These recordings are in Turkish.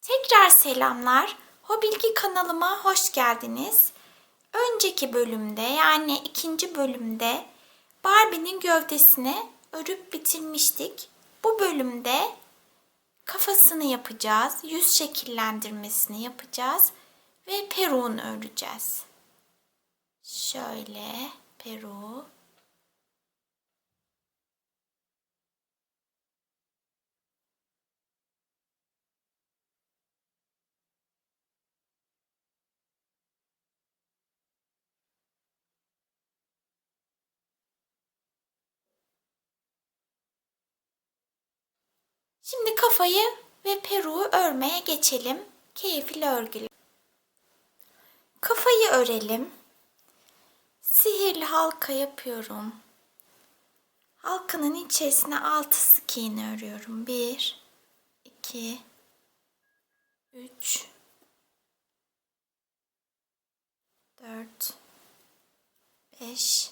Tekrar selamlar. Hobilgi kanalıma hoş geldiniz. Önceki bölümde yani ikinci bölümde Barbie'nin gövdesini örüp bitirmiştik. Bu bölümde kafasını yapacağız, yüz şekillendirmesini yapacağız ve peruğunu öreceğiz. Şöyle peruğu. Şimdi kafayı ve peruğu örmeye geçelim. Keyifli örgülü. Kafayı örelim. Sihirli halka yapıyorum. Halkanın içerisine 6 sık iğne örüyorum. 1, 2, 3, 4, 5,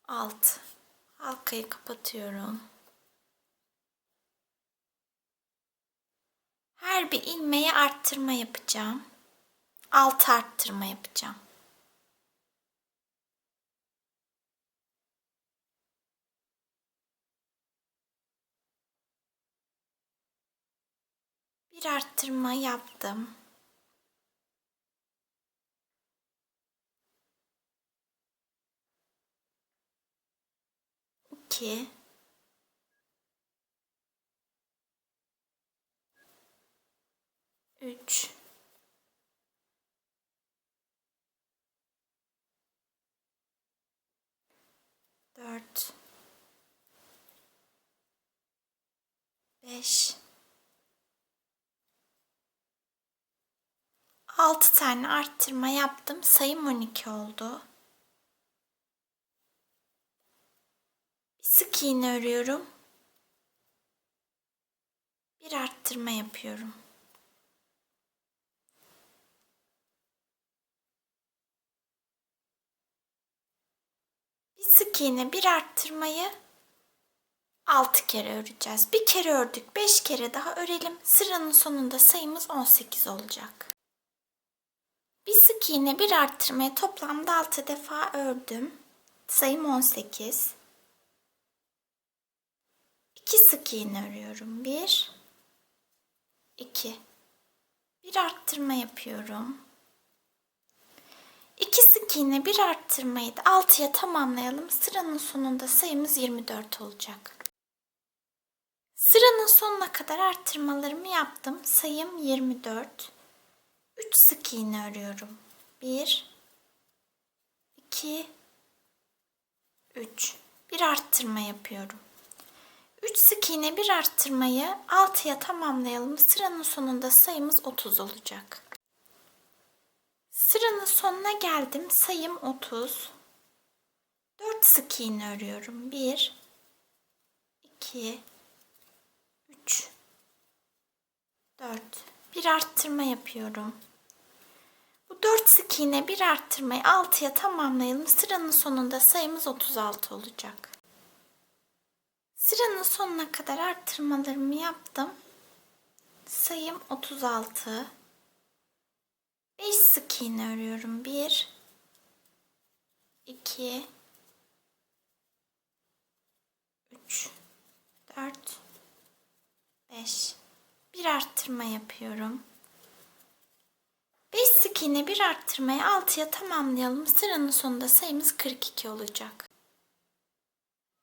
6. Halkayı kapatıyorum. Her bir ilmeğe arttırma yapacağım. 6 arttırma yapacağım. Bir arttırma yaptım. 2, 3, 4, 5, 6 tane arttırma yaptım. Sayım 12 oldu. Bir sık iğne örüyorum. Bir arttırma yapıyorum. Bir sık iğne, bir arttırmayı 6 kere öreceğiz. Bir kere ördük, 5 kere daha örelim. Sıranın sonunda sayımız 18 olacak. Bir sık iğne, bir arttırmayı toplamda 6 defa ördüm. Sayım 18. 2 sık iğne örüyorum. 1, 2. Bir arttırma yapıyorum. 2 sık iğne, bir arttırmayı da 6'ya tamamlayalım. Sıranın sonunda sayımız 24 olacak. Sıranın sonuna kadar arttırmalarımı yaptım. Sayım 24. 3 sık iğne örüyorum. 1, 2, 3. Bir arttırma yapıyorum. 3 sık iğne, bir arttırmayı 6'ya tamamlayalım. Sıranın sonunda sayımız 30 olacak. Sıranın sonuna geldim. Sayım 30. 4 sık iğne örüyorum. 1, 2, 3, 4. Bir arttırma yapıyorum. Bu 4 sık iğne, bir arttırmayı 6'ya tamamlayalım. Sıranın sonunda sayımız 36 olacak. Sıranın sonuna kadar arttırmalarımı yaptım. Sayım 36. 5 sık iğne örüyorum. 1, 2, 3, 4, 5. Bir arttırma yapıyorum. 5 sık iğne, bir arttırmayı 6'ya tamamlayalım. Sıranın sonunda sayımız 42 olacak.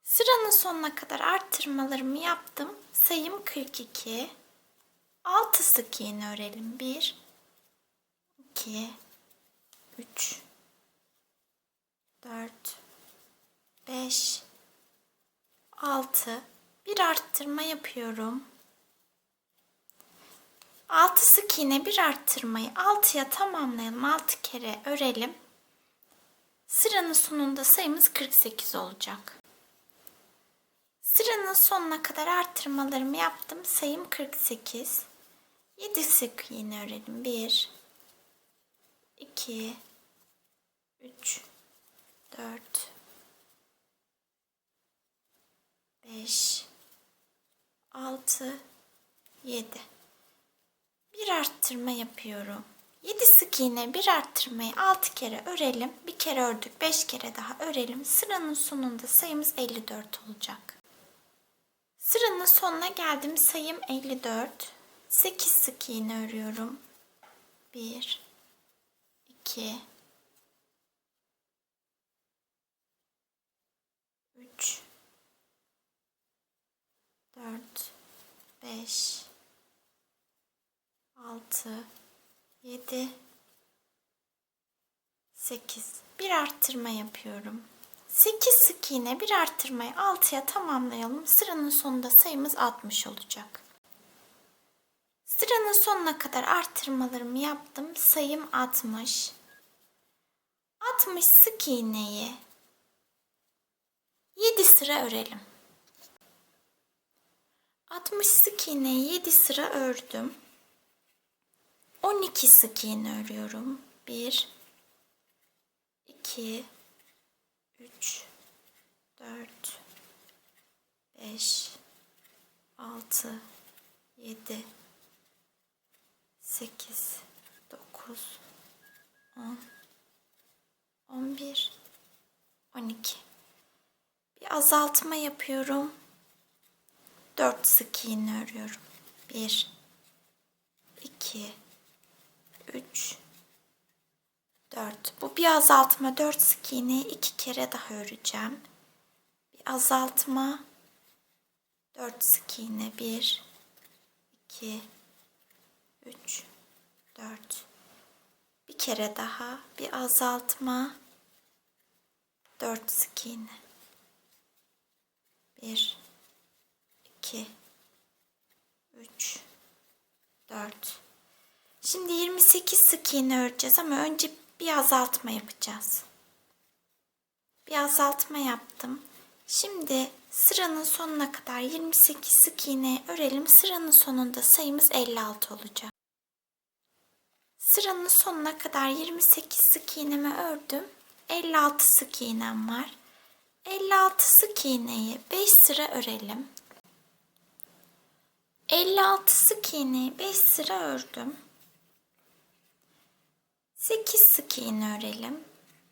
Sıranın sonuna kadar arttırmalarımı yaptım. Sayım 42. 6 sık iğne örelim. 1, 2, 3, 4, 5, 6. Bir arttırma yapıyorum. 6 sık iğne, bir arttırmayı 6'ya tamamlayalım. 6 kere örelim. Sıranın sonunda sayımız 48 olacak. Sıranın sonuna kadar arttırmalarımı yaptım. Sayım 48. 7 sık iğne örelim. 1, 2, 3, 4, 5, 6, 7. Bir arttırma yapıyorum. 7 sık iğne bir arttırmayı 6 kere örelim. Bir kere ördük, 5 kere daha örelim. Sıranın sonunda sayımız 54 olacak. Sıranın sonuna geldim. Sayım 54. 8 sık iğne örüyorum. 1 2 3 4 5 6 7 8 bir arttırma yapıyorum. 8 sık iğne bir arttırmayı 6'ya tamamlayalım. Sıranın sonunda sayımız 60 olacak. Sıranın sonuna kadar arttırmalarımı yaptım. Sayım 60. 60 sık iğneyi 7 sıra örelim. 60 sık iğneyi 7 sıra ördüm. 12 sık iğne örüyorum. 1 2 3 4 5 6 7 8 9 10 11 12 bir azaltma yapıyorum. 4 sık iğne örüyorum. 1 2 3 4. Bu bir azaltma. 4 sık iğneyi 2 kere daha öreceğim. Bir azaltma. 4 sık iğne. 1 2 3 4. Bir kere daha. Bir azaltma. 4 sık iğne. 1 2 3 4. Şimdi 28 sık iğne öreceğiz ama önce bir azaltma yapacağız. Bir azaltma yaptım. Şimdi sıranın sonuna kadar 28 sık iğne örelim. Sıranın sonunda sayımız 56 olacak. Sıranın sonuna kadar 28 sık iğnemi ördüm. 56 sık iğnem var. 56 sık iğneyi 5 sıra örelim. 56 sık iğneyi 5 sıra ördüm. 8 sık iğne örelim.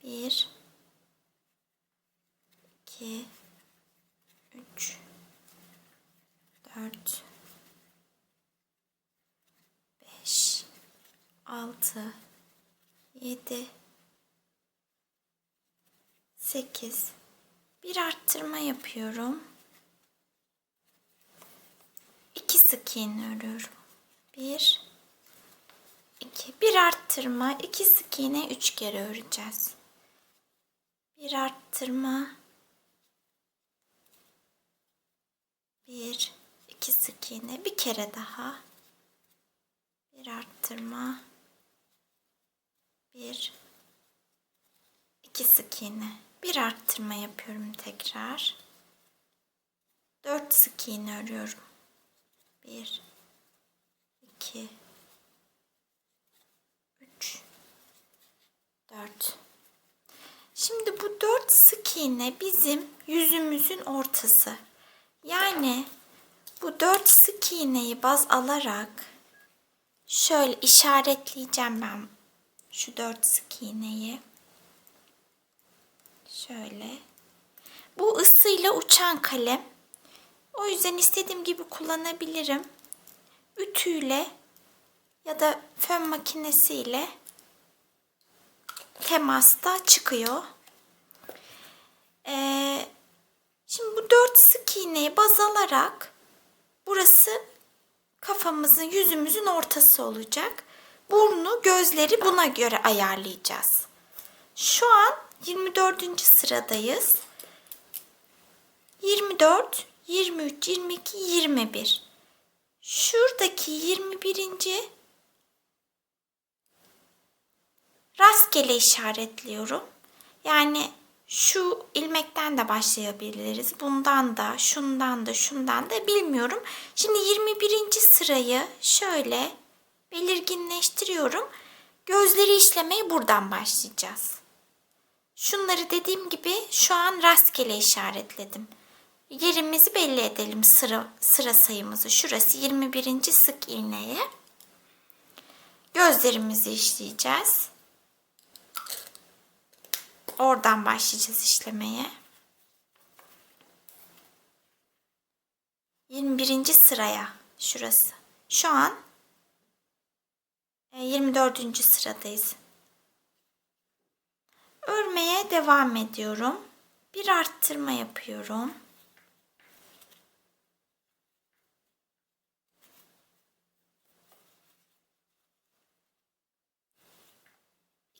1 2 3 4 5 6 7 8 bir arttırma yapıyorum. 2 sık iğne örüyorum. 1 2 bir arttırma, 2 sık iğne 3 kere öreceğiz. Bir arttırma, 1 2 sık iğne bir kere daha. Bir arttırma, 1 2 sık iğne. Bir arttırma yapıyorum tekrar. 4 sık iğne örüyorum. 1 2 3 4. Şimdi bu 4 sık iğne bizim yüzümüzün ortası. Yani bu 4 sık iğneyi baz alarak şöyle işaretleyeceğim ben şu 4 sık iğneyi. Şöyle. Bu ısıyla uçan kalem. O yüzden istediğim gibi kullanabilirim. Ütüyle ya da fön makinesiyle temasta çıkıyor. Şimdi bu 4 sık iğneyi baz alarak burası kafamızın, yüzümüzün ortası olacak. Burnu, gözleri buna göre ayarlayacağız. Şu an 24. sıradayız. 24, 23, 22, 21. Şuradaki 21. rastgele işaretliyorum. Yani şu ilmekten de başlayabiliriz. Bundan da, şundan da, şundan da bilmiyorum. Şimdi 21. sırayı şöyle belirginleştiriyorum. Gözleri işlemeye buradan başlayacağız. Şunları dediğim gibi şu an rastgele işaretledim. Yerimizi belli edelim, sıra sayımızı. Şurası 21. sık iğneye. Gözlerimizi işleyeceğiz. Oradan başlayacağız işlemeye. 21. sıraya şurası. Şu an 24. sıradayız. Örmeye devam ediyorum. Bir arttırma yapıyorum.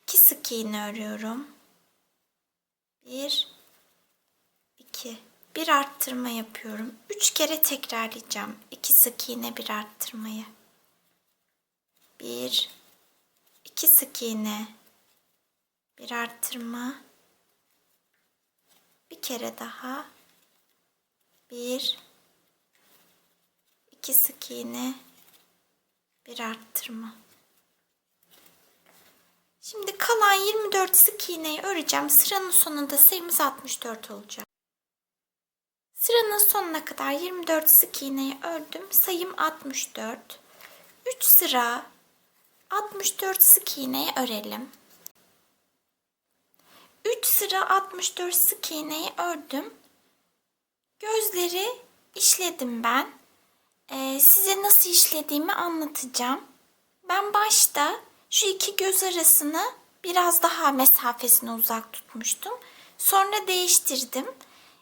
İki sık iğne örüyorum. 1 2 bir arttırma yapıyorum. 3 kere tekrarlayacağım. 2 sık iğne, bir arttırmayı. 1 2 sık iğne, bir arttırma. Bir kere daha. 1 2 sık iğne, bir arttırma. Şimdi kalan 24 sık iğneyi öreceğim. Sıranın sonunda sayımız 64 olacak. Sıranın sonuna kadar 24 sık iğneyi ördüm. Sayım 64. 3 sıra 64 sık iğneyi örelim. 3 sıra 64 sık iğneyi ördüm. Gözleri işledim ben. Size nasıl işlediğimi anlatacağım. Ben başta şu iki göz arasını biraz daha mesafesine uzak tutmuştum. Sonra değiştirdim.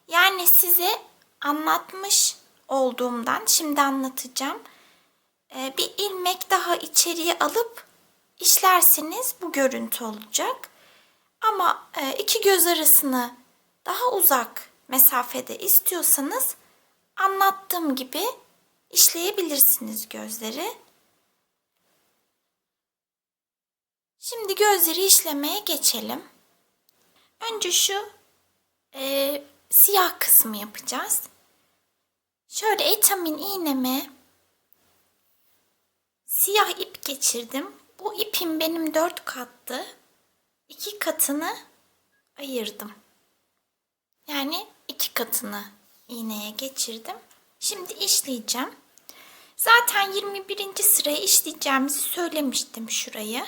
Yani size anlatmış olduğumdan şimdi anlatacağım. Bir ilmek daha içeriye alıp işlerseniz bu görüntü olacak. Ama iki göz arasını daha uzak mesafede istiyorsanız anlattığım gibi işleyebilirsiniz gözleri. Şimdi gözleri işlemeye geçelim. Önce şu siyah kısmı yapacağız. Şöyle etamin iğneme siyah ip geçirdim. Bu ipim benim 4 kattı. 2 katını ayırdım. Yani 2 katını iğneye geçirdim. Şimdi işleyeceğim. Zaten 21. sırayı işleyeceğimizi söylemiştim şurayı.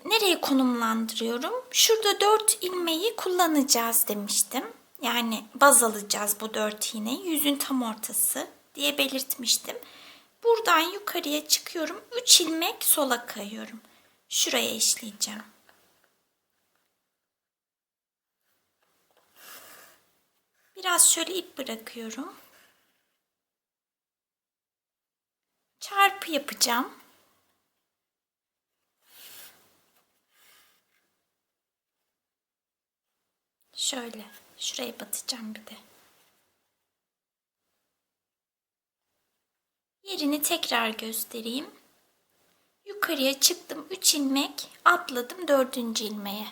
Nereye konumlandırıyorum? Şurada 4 ilmeği kullanacağız demiştim. Yani baz alacağız bu 4 iğneyi. Yüzün tam ortası diye belirtmiştim. Buradan yukarıya çıkıyorum. 3 ilmek sola kayıyorum. Şuraya işleyeceğim. Biraz şöyle ip bırakıyorum. Çarpı yapacağım. Şöyle. Şuraya batacağım bir de. Yerini tekrar göstereyim. Yukarıya çıktım. 3 ilmek atladım 4. ilmeğe.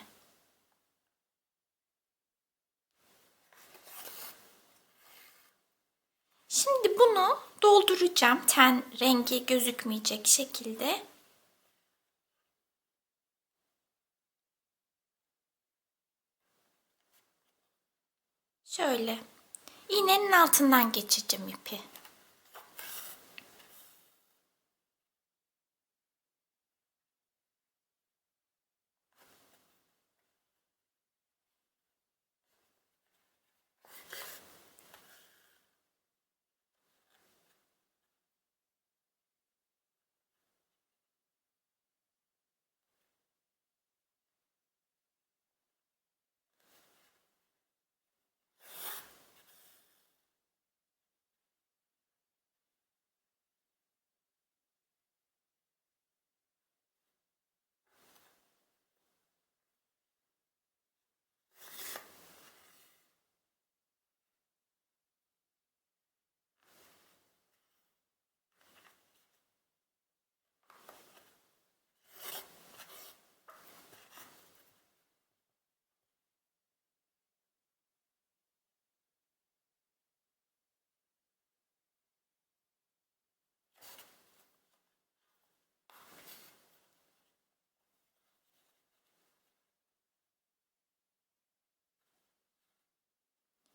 Şimdi bunu dolduracağım. Ten rengi gözükmeyecek şekilde. Şöyle. İğnenin altından geçireceğim ipi.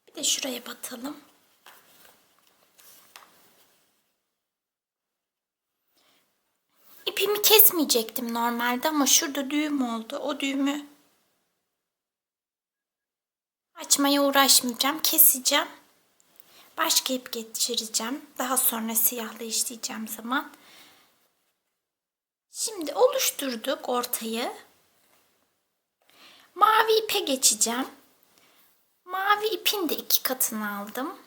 Bir de şuraya batalım. ipimi kesmeyecektim normalde ama şurada düğüm oldu. O düğümü açmaya uğraşmayacağım. Keseceğim. Başka ip geçireceğim. Daha sonra siyahla işleyeceğim zaman. Şimdi oluşturduk ortayı. Mavi ipe geçeceğim. Mavi ipin de 2 katını aldım.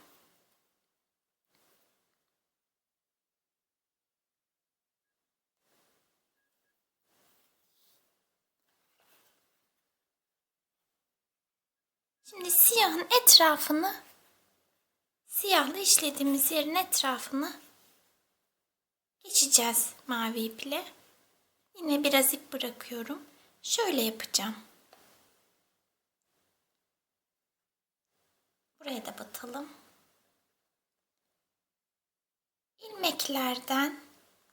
Şimdi siyahın etrafını, siyahla işlediğimiz yerin etrafını geçeceğiz mavi iple. Yine biraz ip bırakıyorum. Şöyle yapacağım. Buraya da batalım. İlmeklerden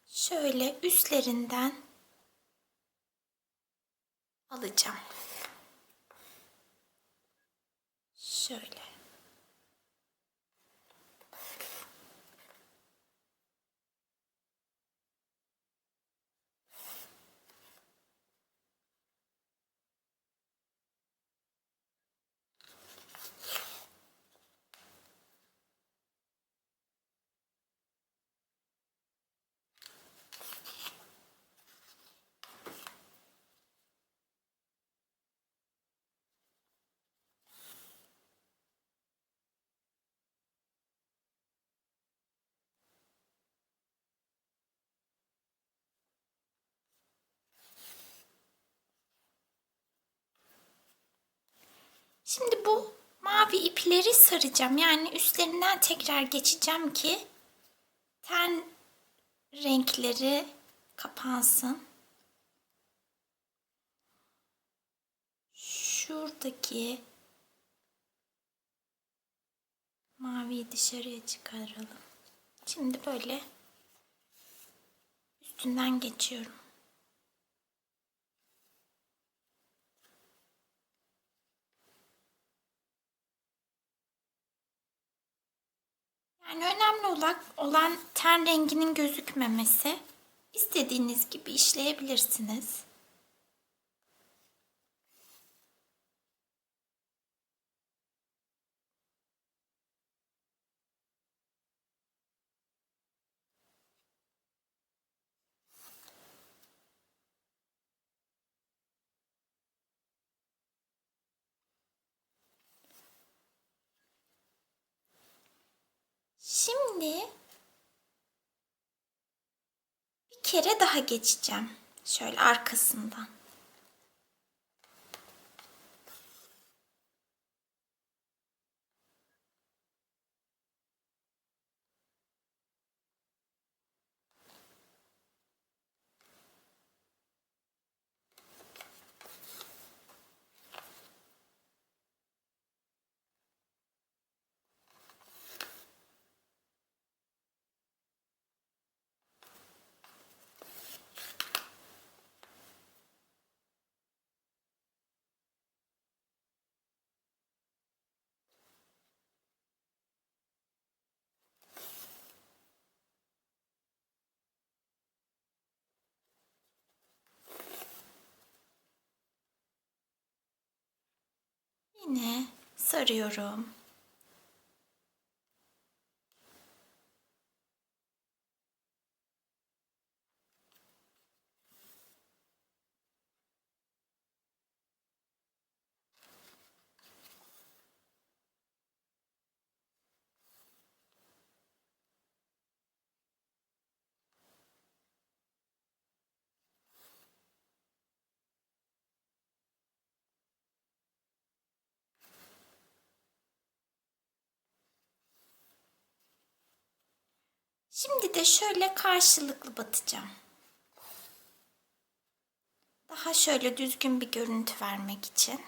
şöyle üstlerinden alacağım. Şöyle. Şimdi bu mavi ipleri saracağım. Yani üstlerinden tekrar geçeceğim ki ten renkleri kapansın. Şuradaki maviyi dışarıya çıkaralım. Şimdi böyle üstünden geçiyorum. Yani önemli olan ten renginin gözükmemesi. İstediğiniz gibi işleyebilirsiniz. Şimdi bir kere daha geçeceğim. Şöyle arkasından. Yine sarıyorum. Şimdi de şöyle karşılıklı batacağım. Daha şöyle düzgün bir görüntü vermek için.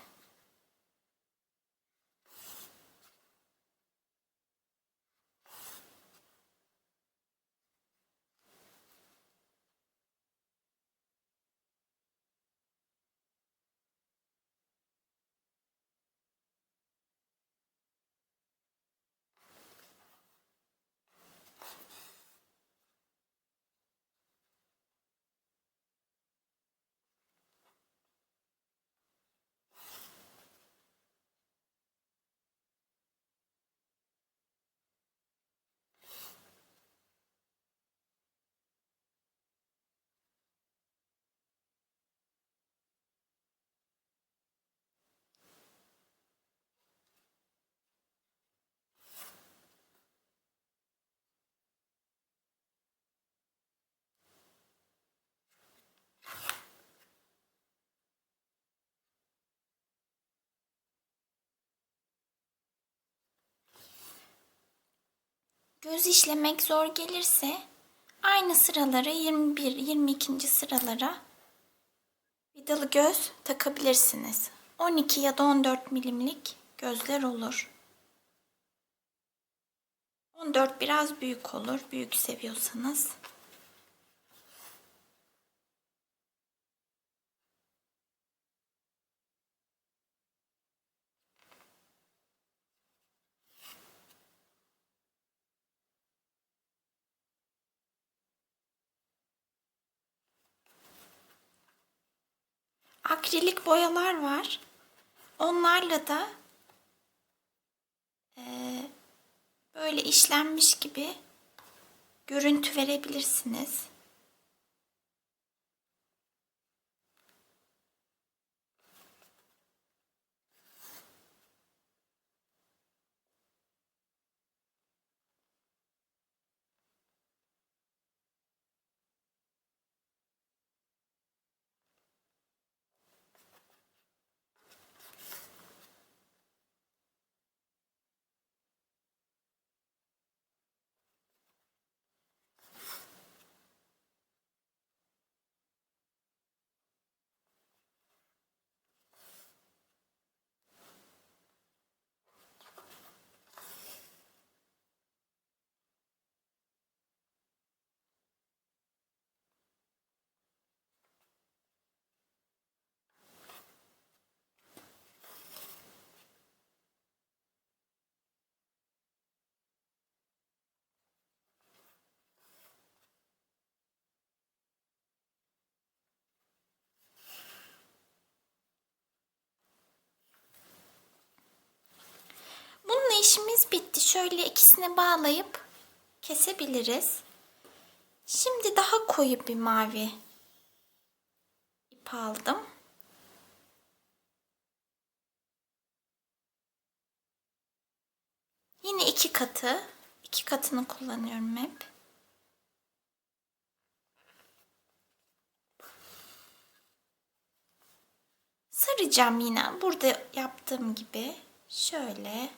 Göz işlemek zor gelirse aynı sıralara 21-22. sıralara vidalı göz takabilirsiniz. 12 ya da 14 milimlik gözler olur. 14 biraz büyük olur, büyük seviyorsanız. Akrilik boyalar var. Onlarla da böyle işlenmiş gibi görüntü verebilirsiniz. Bununla işimiz bitti. Şöyle ikisini bağlayıp kesebiliriz. Şimdi daha koyu bir mavi ip aldım. Yine iki katı. İki katını kullanıyorum hep. Saracağım yine burada yaptığım gibi. Şöyle.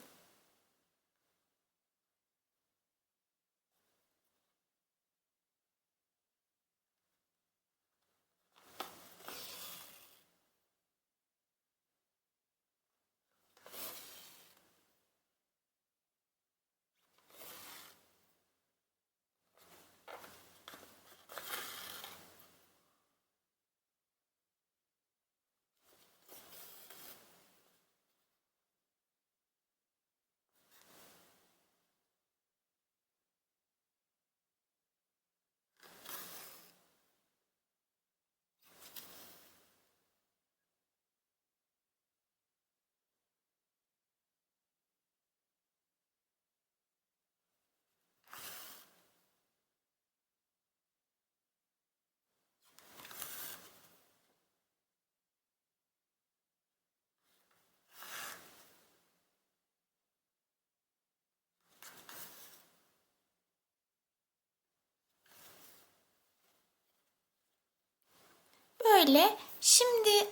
Böyle. Şimdi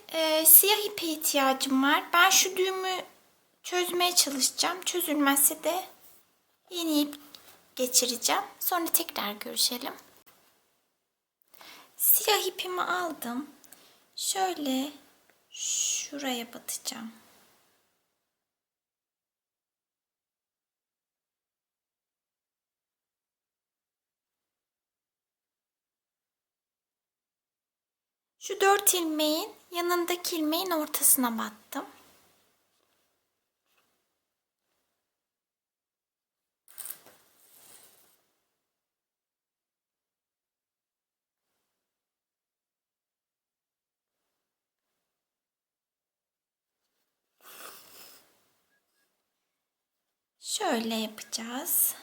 siyah ipe ihtiyacım var. Ben şu düğümü çözmeye çalışacağım. Çözülmezse de yeni ip geçireceğim. Sonra tekrar görüşelim. Siyah ipimi aldım. Şöyle şuraya batacağım. Şu 4 ilmeğin yanındaki ilmeğin ortasına battım. Şöyle yapacağız.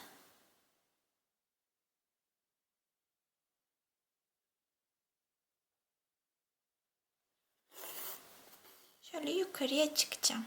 Şöyle yukarıya çıkacağım.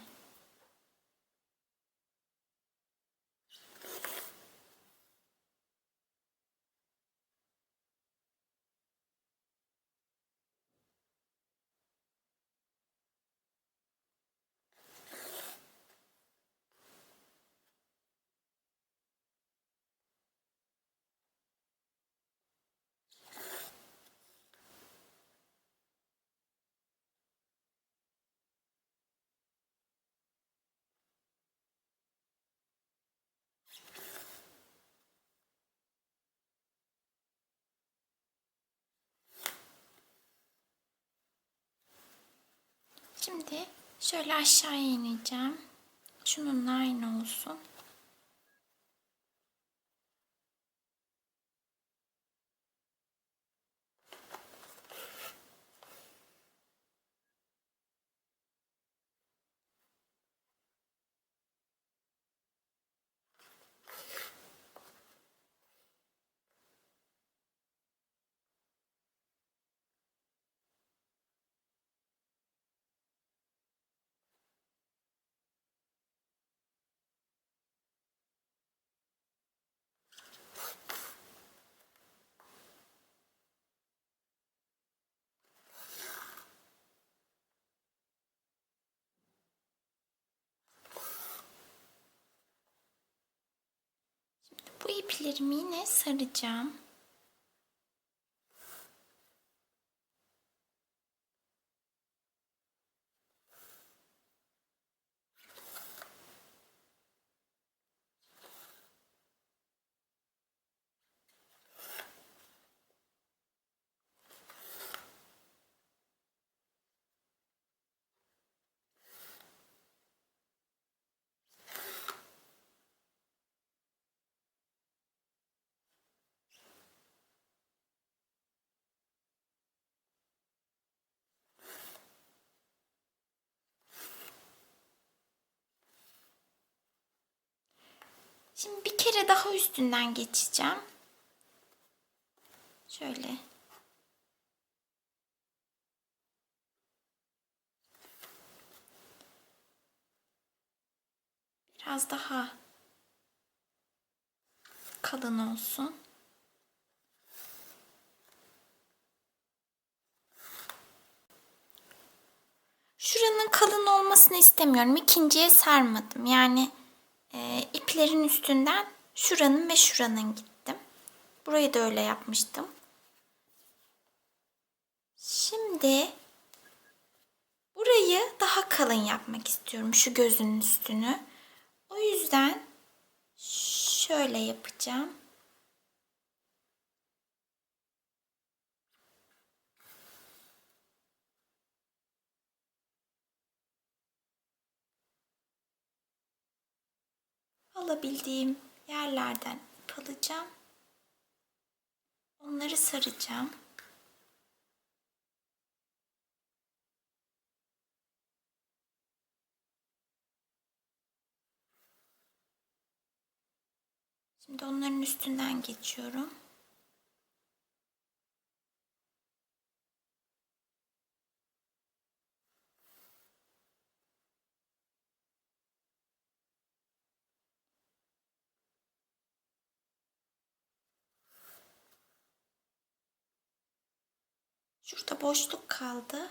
Şimdi şöyle aşağıya ineceğim. Şununla aynı olsun. Bu iplerimi yine saracağım. Şimdi bir kere daha üstünden geçeceğim. Şöyle. Biraz daha kalın olsun. Şuranın kalın olmasını istemiyorum. İkinciye sarmadım. Yani iplerin üstünden şuranın ve şuranın gittim. Burayı da öyle yapmıştım. Şimdi burayı daha kalın yapmak istiyorum. Şu gözün üstünü. O yüzden şöyle yapacağım. Alabildiğim yerlerden ip alacağım. Onları saracağım. Şimdi onların üstünden geçiyorum. Şurada boşluk kaldı.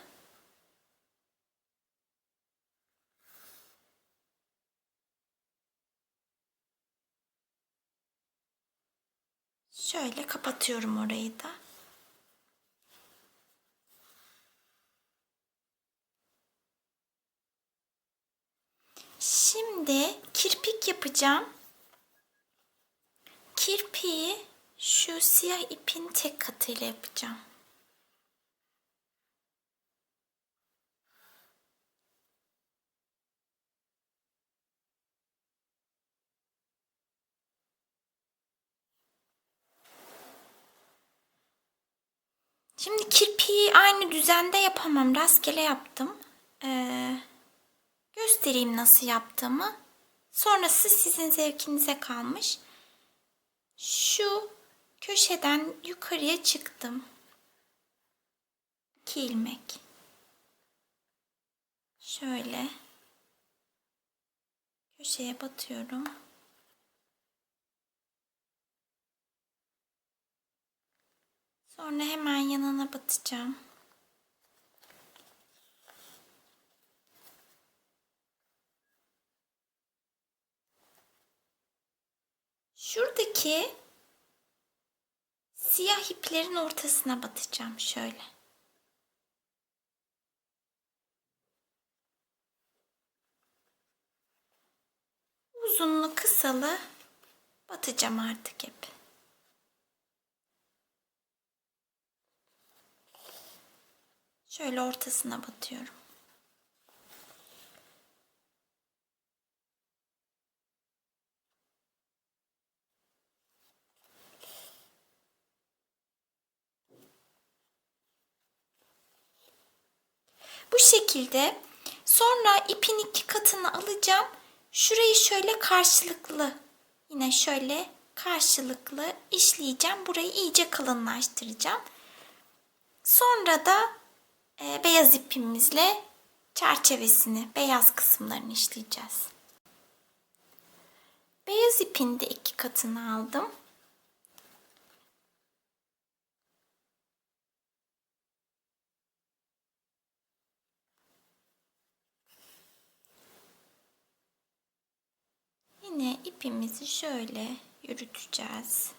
Şöyle kapatıyorum orayı da. Şimdi kirpik yapacağım. Kirpiği şu siyah ipin tek katıyla yapacağım. Şimdi kirpiği aynı düzende yapamam. Rastgele yaptım. Göstereyim nasıl yaptığımı. Sonrası sizin zevkinize kalmış. Şu köşeden yukarıya çıktım. 2 ilmek. Şöyle köşeye batıyorum. Sonra hemen yanına batacağım. Şuradaki siyah iplerin ortasına batacağım şöyle. Uzunlu kısalı batacağım artık hep. Şöyle ortasına batıyorum. Bu şekilde. Sonra ipin 2 katını alacağım. Şurayı şöyle karşılıklı, yine şöyle karşılıklı işleyeceğim. Burayı iyice kalınlaştıracağım. Sonra da beyaz ipimizle çerçevesini, beyaz kısımlarını işleyeceğiz. Beyaz ipin de 2 katını aldım. Yine ipimizi şöyle yürüteceğiz.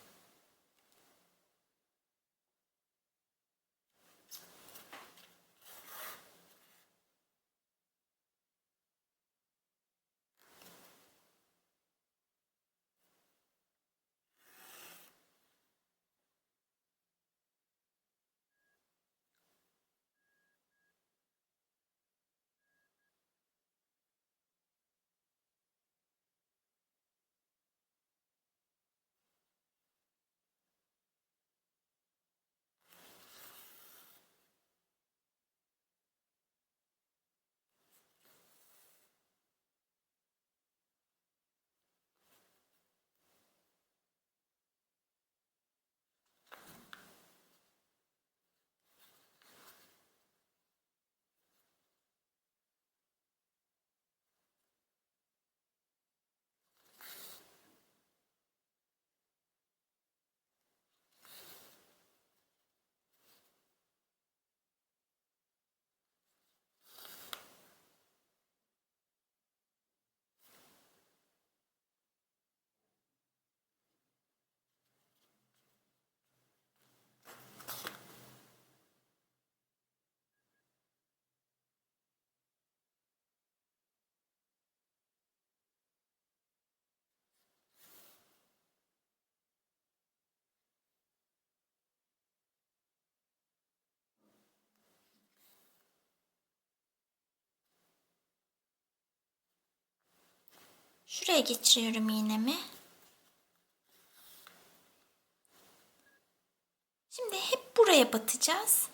Şuraya geçiriyorum iğnemi. Şimdi hep buraya batacağız.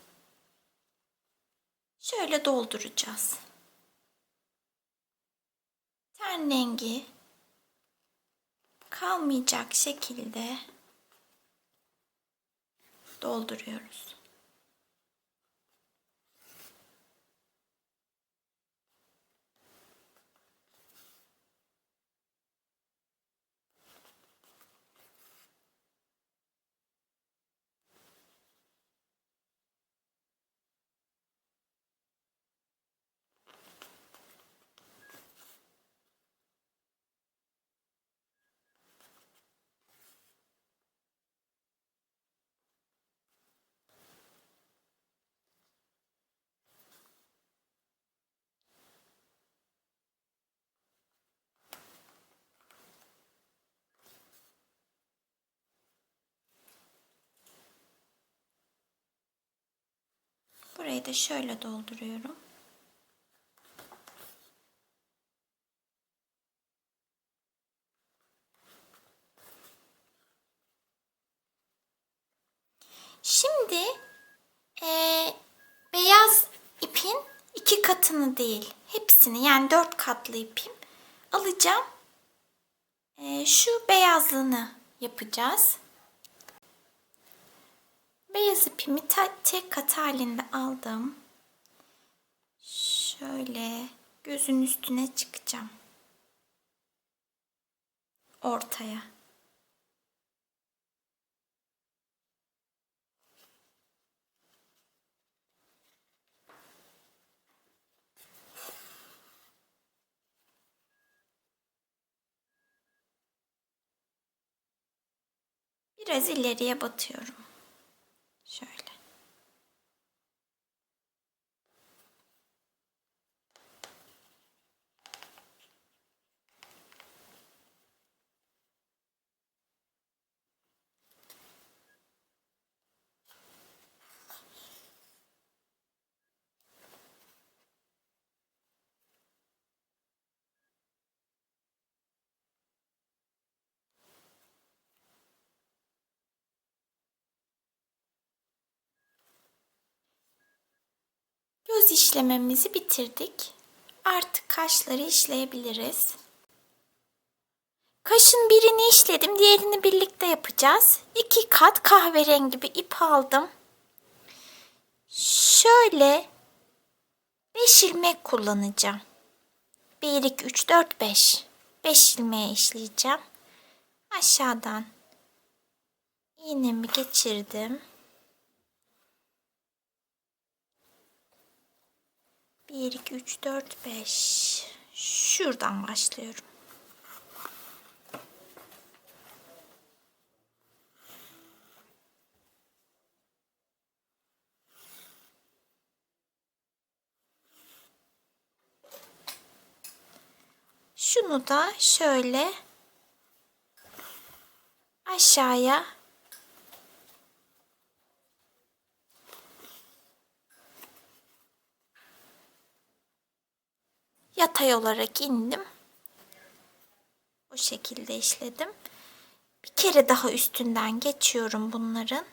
Şöyle dolduracağız. Ten rengi kalmayacak şekilde dolduruyoruz. Burayı da şöyle dolduruyorum. Şimdi beyaz ipin 2 katını değil, hepsini, yani 4 katlı ipim alacağım. Şu beyazlığını yapacağız. Beyaz ipimi tek kat halinde aldım. Şöyle gözün üstüne çıkacağım. Ortaya. Biraz ileriye batıyorum. Şöyle. Göz işlememizi bitirdik. Artık kaşları işleyebiliriz. Kaşın birini işledim, diğerini birlikte yapacağız. 2 kat kahverengi bir ip aldım. Şöyle 5 ilmek kullanacağım. 1, 2, 3, 4, 5. 5 ilmeğe işleyeceğim. Aşağıdan iğnemi geçirdim. 1, 2, 3, 4, 5. Şuradan başlıyorum. Şunu da şöyle aşağıya yatay olarak indim. Bu şekilde işledim. Bir kere daha üstünden geçiyorum bunların.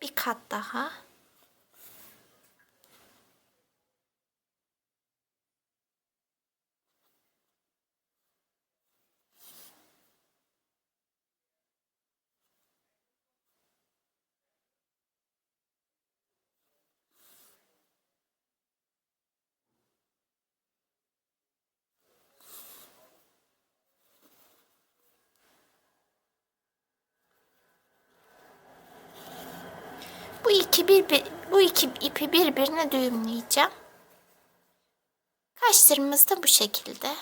Bir kat daha. Bu iki ipi birbirine düğümleyeceğim. Kaşlarımız da bu şekilde.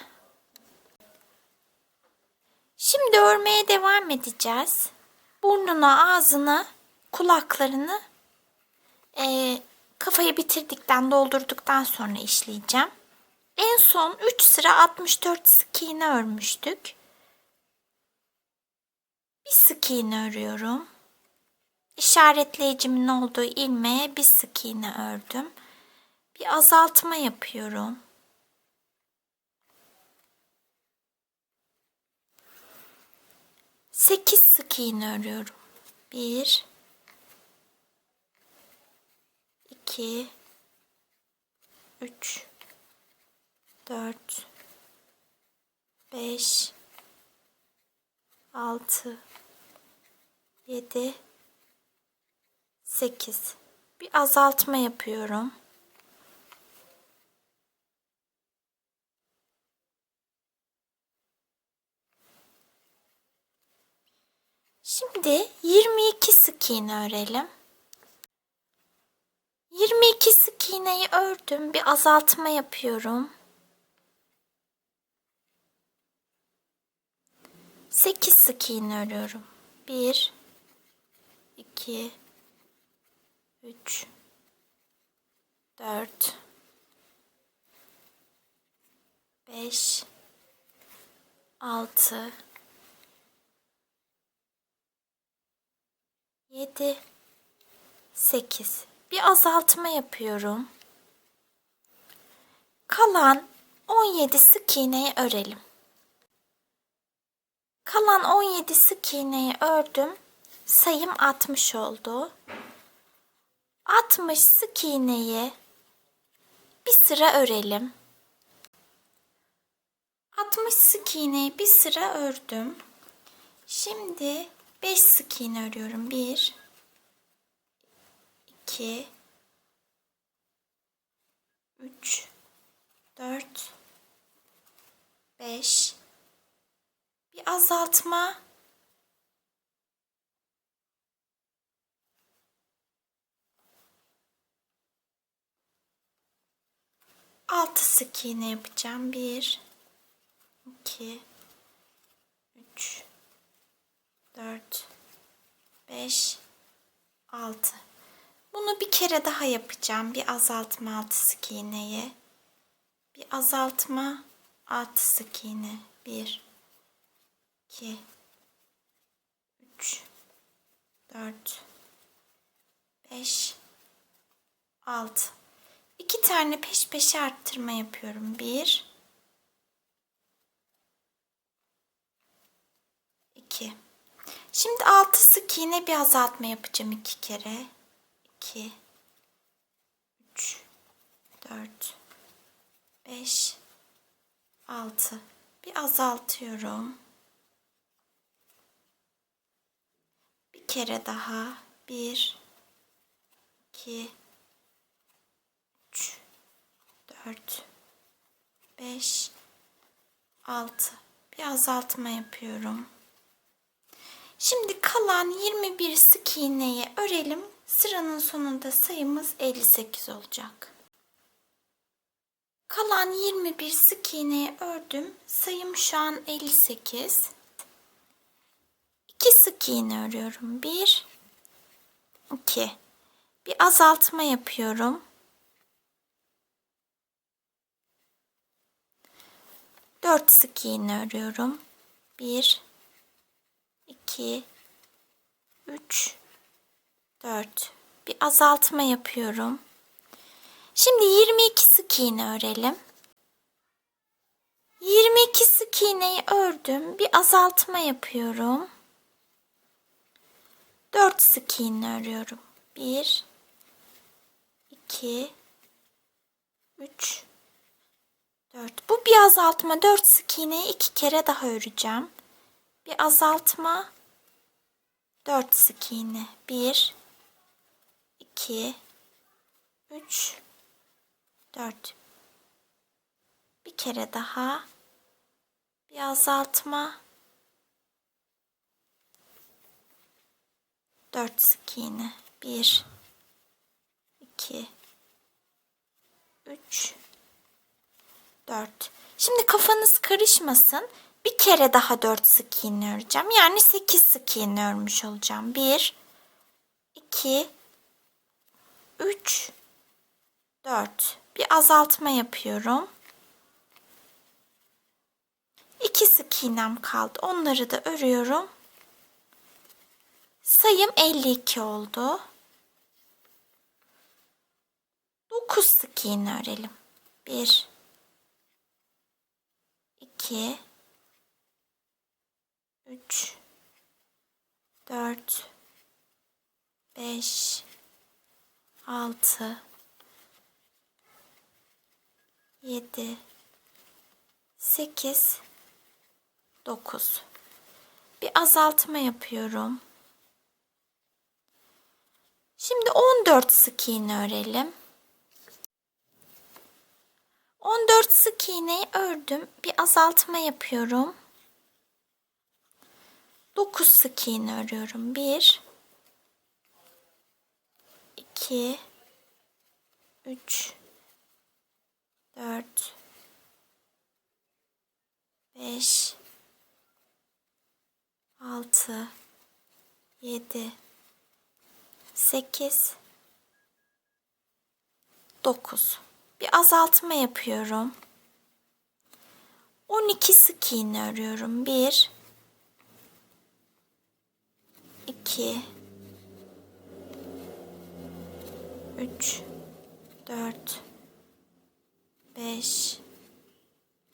Şimdi örmeye devam edeceğiz. Burnunu, ağzını, kulaklarını kafayı bitirdikten, doldurduktan sonra işleyeceğim. En son 3 sıra 64 sık iğne örmüştük. Bir sık iğne örüyorum. İşaretleyicimin olduğu ilmeğe bir sık iğne ördüm. Bir azaltma yapıyorum. Sekiz sık iğne örüyorum. 1, 2, 3, 4, 5, 6, 7, 8. Bir azaltma yapıyorum. Şimdi 22 sık iğne örelim. 22 sık iğneyi ördüm. Bir azaltma yapıyorum. 8 sık iğne örüyorum. 1, 2, 3, 4, 5, 6, 7, 8. Bir azaltma yapıyorum. Kalan 17 sık iğneyi örelim. Kalan 17 sık iğneyi ördüm. Sayım 60 oldu. 60 sık iğneyi bir sıra örelim. 60 sık iğneyi bir sıra ördüm. Şimdi 5 sık iğne örüyorum. 1, 2, 3, 4, 5. Bir azaltma. 6 sık iğne yapacağım. 1, 2, 3, 4, 5, 6. Bunu bir kere daha yapacağım. Bir azaltma 6 sık iğneyi. Bir azaltma 6 sık iğne. 1, 2, 3, 4, 5, 6. 2 tane peş peşe arttırma yapıyorum. 1, 2. Şimdi 6 sık iğne bir azaltma yapacağım 2 kere. 2, 4, 5, 6. Bir azaltıyorum. Bir kere daha. 1, 2, 3, 4, 5, 6. Bir azaltma yapıyorum. Şimdi kalan 21 sık iğneyi örelim. Sıranın sonunda sayımız 58 olacak. Kalan 21 sık iğneyi ördüm. Sayım şu an 58. 2 sık iğne örüyorum. 1, 2. Bir azaltma yapıyorum. 4 sık iğne örüyorum. 1, 2, 3, 4. Bir azaltma yapıyorum. Şimdi 22 sık iğne örelim. 22 sık iğneyi ördüm. Bir azaltma yapıyorum. 4 sık iğne örüyorum. 1, 2, 3, 4. Bu bir azaltma. 4 sık iğneyi 2 kere daha öreceğim. Bir azaltma. 4 sık iğne. 1, 2, 3, 4. Bir kere daha. Bir azaltma. 4 sık iğne. 1, 2, 3, 4. Şimdi kafanız karışmasın. Bir kere daha 4 sık iğne öreceğim. Yani 8 sık iğne örmüş olacağım. 1, 2, 3, 4. Bir azaltma yapıyorum. 2 sık iğnem kaldı. Onları da örüyorum. Sayım 52 oldu. 9 sık iğne örelim. 1, 2, 3, 4, 5, 6, 7, 8, 9. Bir azaltma yapıyorum. Şimdi 14 sık iğne örelim. 14 sık iğneyi ördüm. Bir azaltma yapıyorum. 9 sık iğne örüyorum. 1, 2, 3, 4, 5, 6, 7, 8, 9. Bir azaltma yapıyorum. 12 sık iğne örüyorum. 1, 2, 3, 4, 5,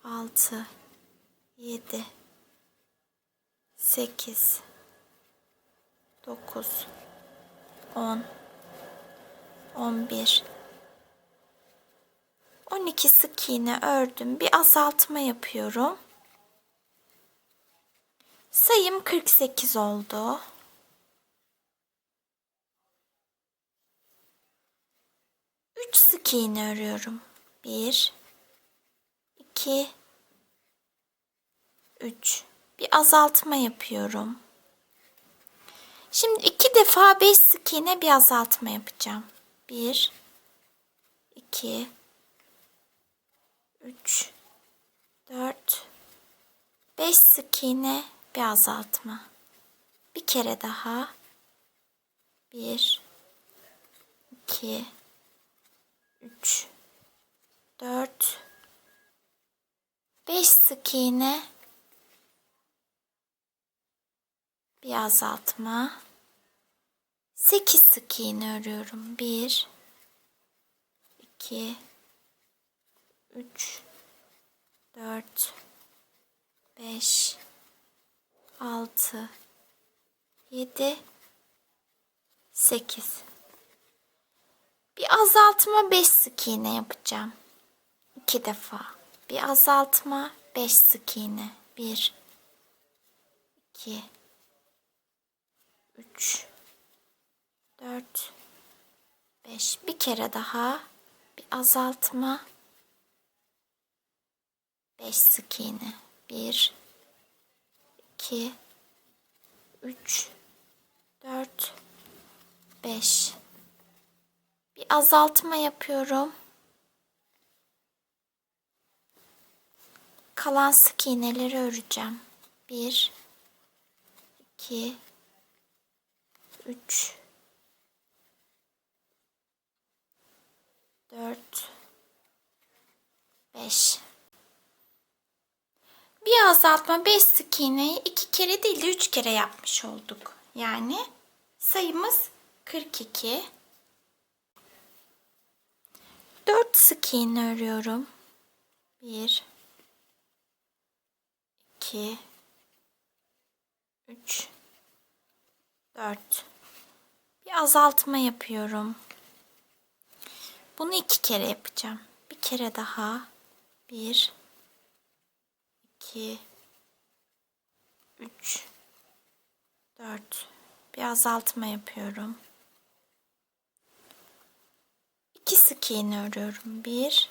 6, 7, 8, 9, 10, 11, 12 sık iğne ördüm. Bir azaltma yapıyorum. Sayım 48 oldu. 3 sık iğne örüyorum. 1, 2, 3. Bir azaltma yapıyorum. Şimdi 2 defa 5 sık iğne bir azaltma yapacağım. 1, 2, 3, 4, 5 sık iğne bir azaltma. Bir kere daha. 1, 2, 3, 4, 5 sık iğne bir azaltma. 8 sık iğne örüyorum. 1, 2, 3, 4, 5, 6, 7, 8. Bir azaltma 5 sık iğne yapacağım. 2 defa. Bir azaltma 5 sık iğne. 1 2 3 4 5. Bir kere daha bir azaltma 5 sık iğne. 1 2 3 4 5. Bir azaltma yapıyorum. Kalan sık iğneleri öreceğim. 1 2 3 4 5. Bir azaltma 5 sık iğneyi 2 kere değil de 3 kere yapmış olduk. Yani sayımız 42. 4 sık iğne örüyorum. 1 2 3 4. Bir azaltma yapıyorum. Bunu 2 kere yapacağım. Bir kere daha. 1 2 3 4. Bir azaltma yapıyorum. 2 sık iğne örüyorum. 1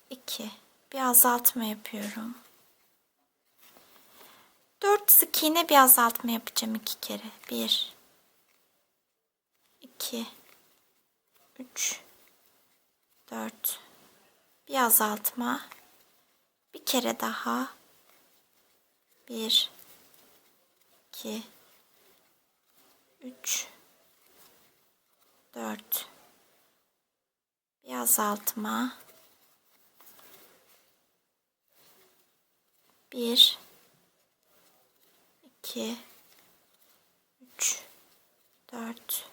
2. Bir azaltma yapıyorum. 4 sık iğne bir azaltma yapacağım 2 kere. 1 2 3 4. Bir azaltma. Bir kere daha. 1 2 3 4. Bir azaltma. 1 2 3 4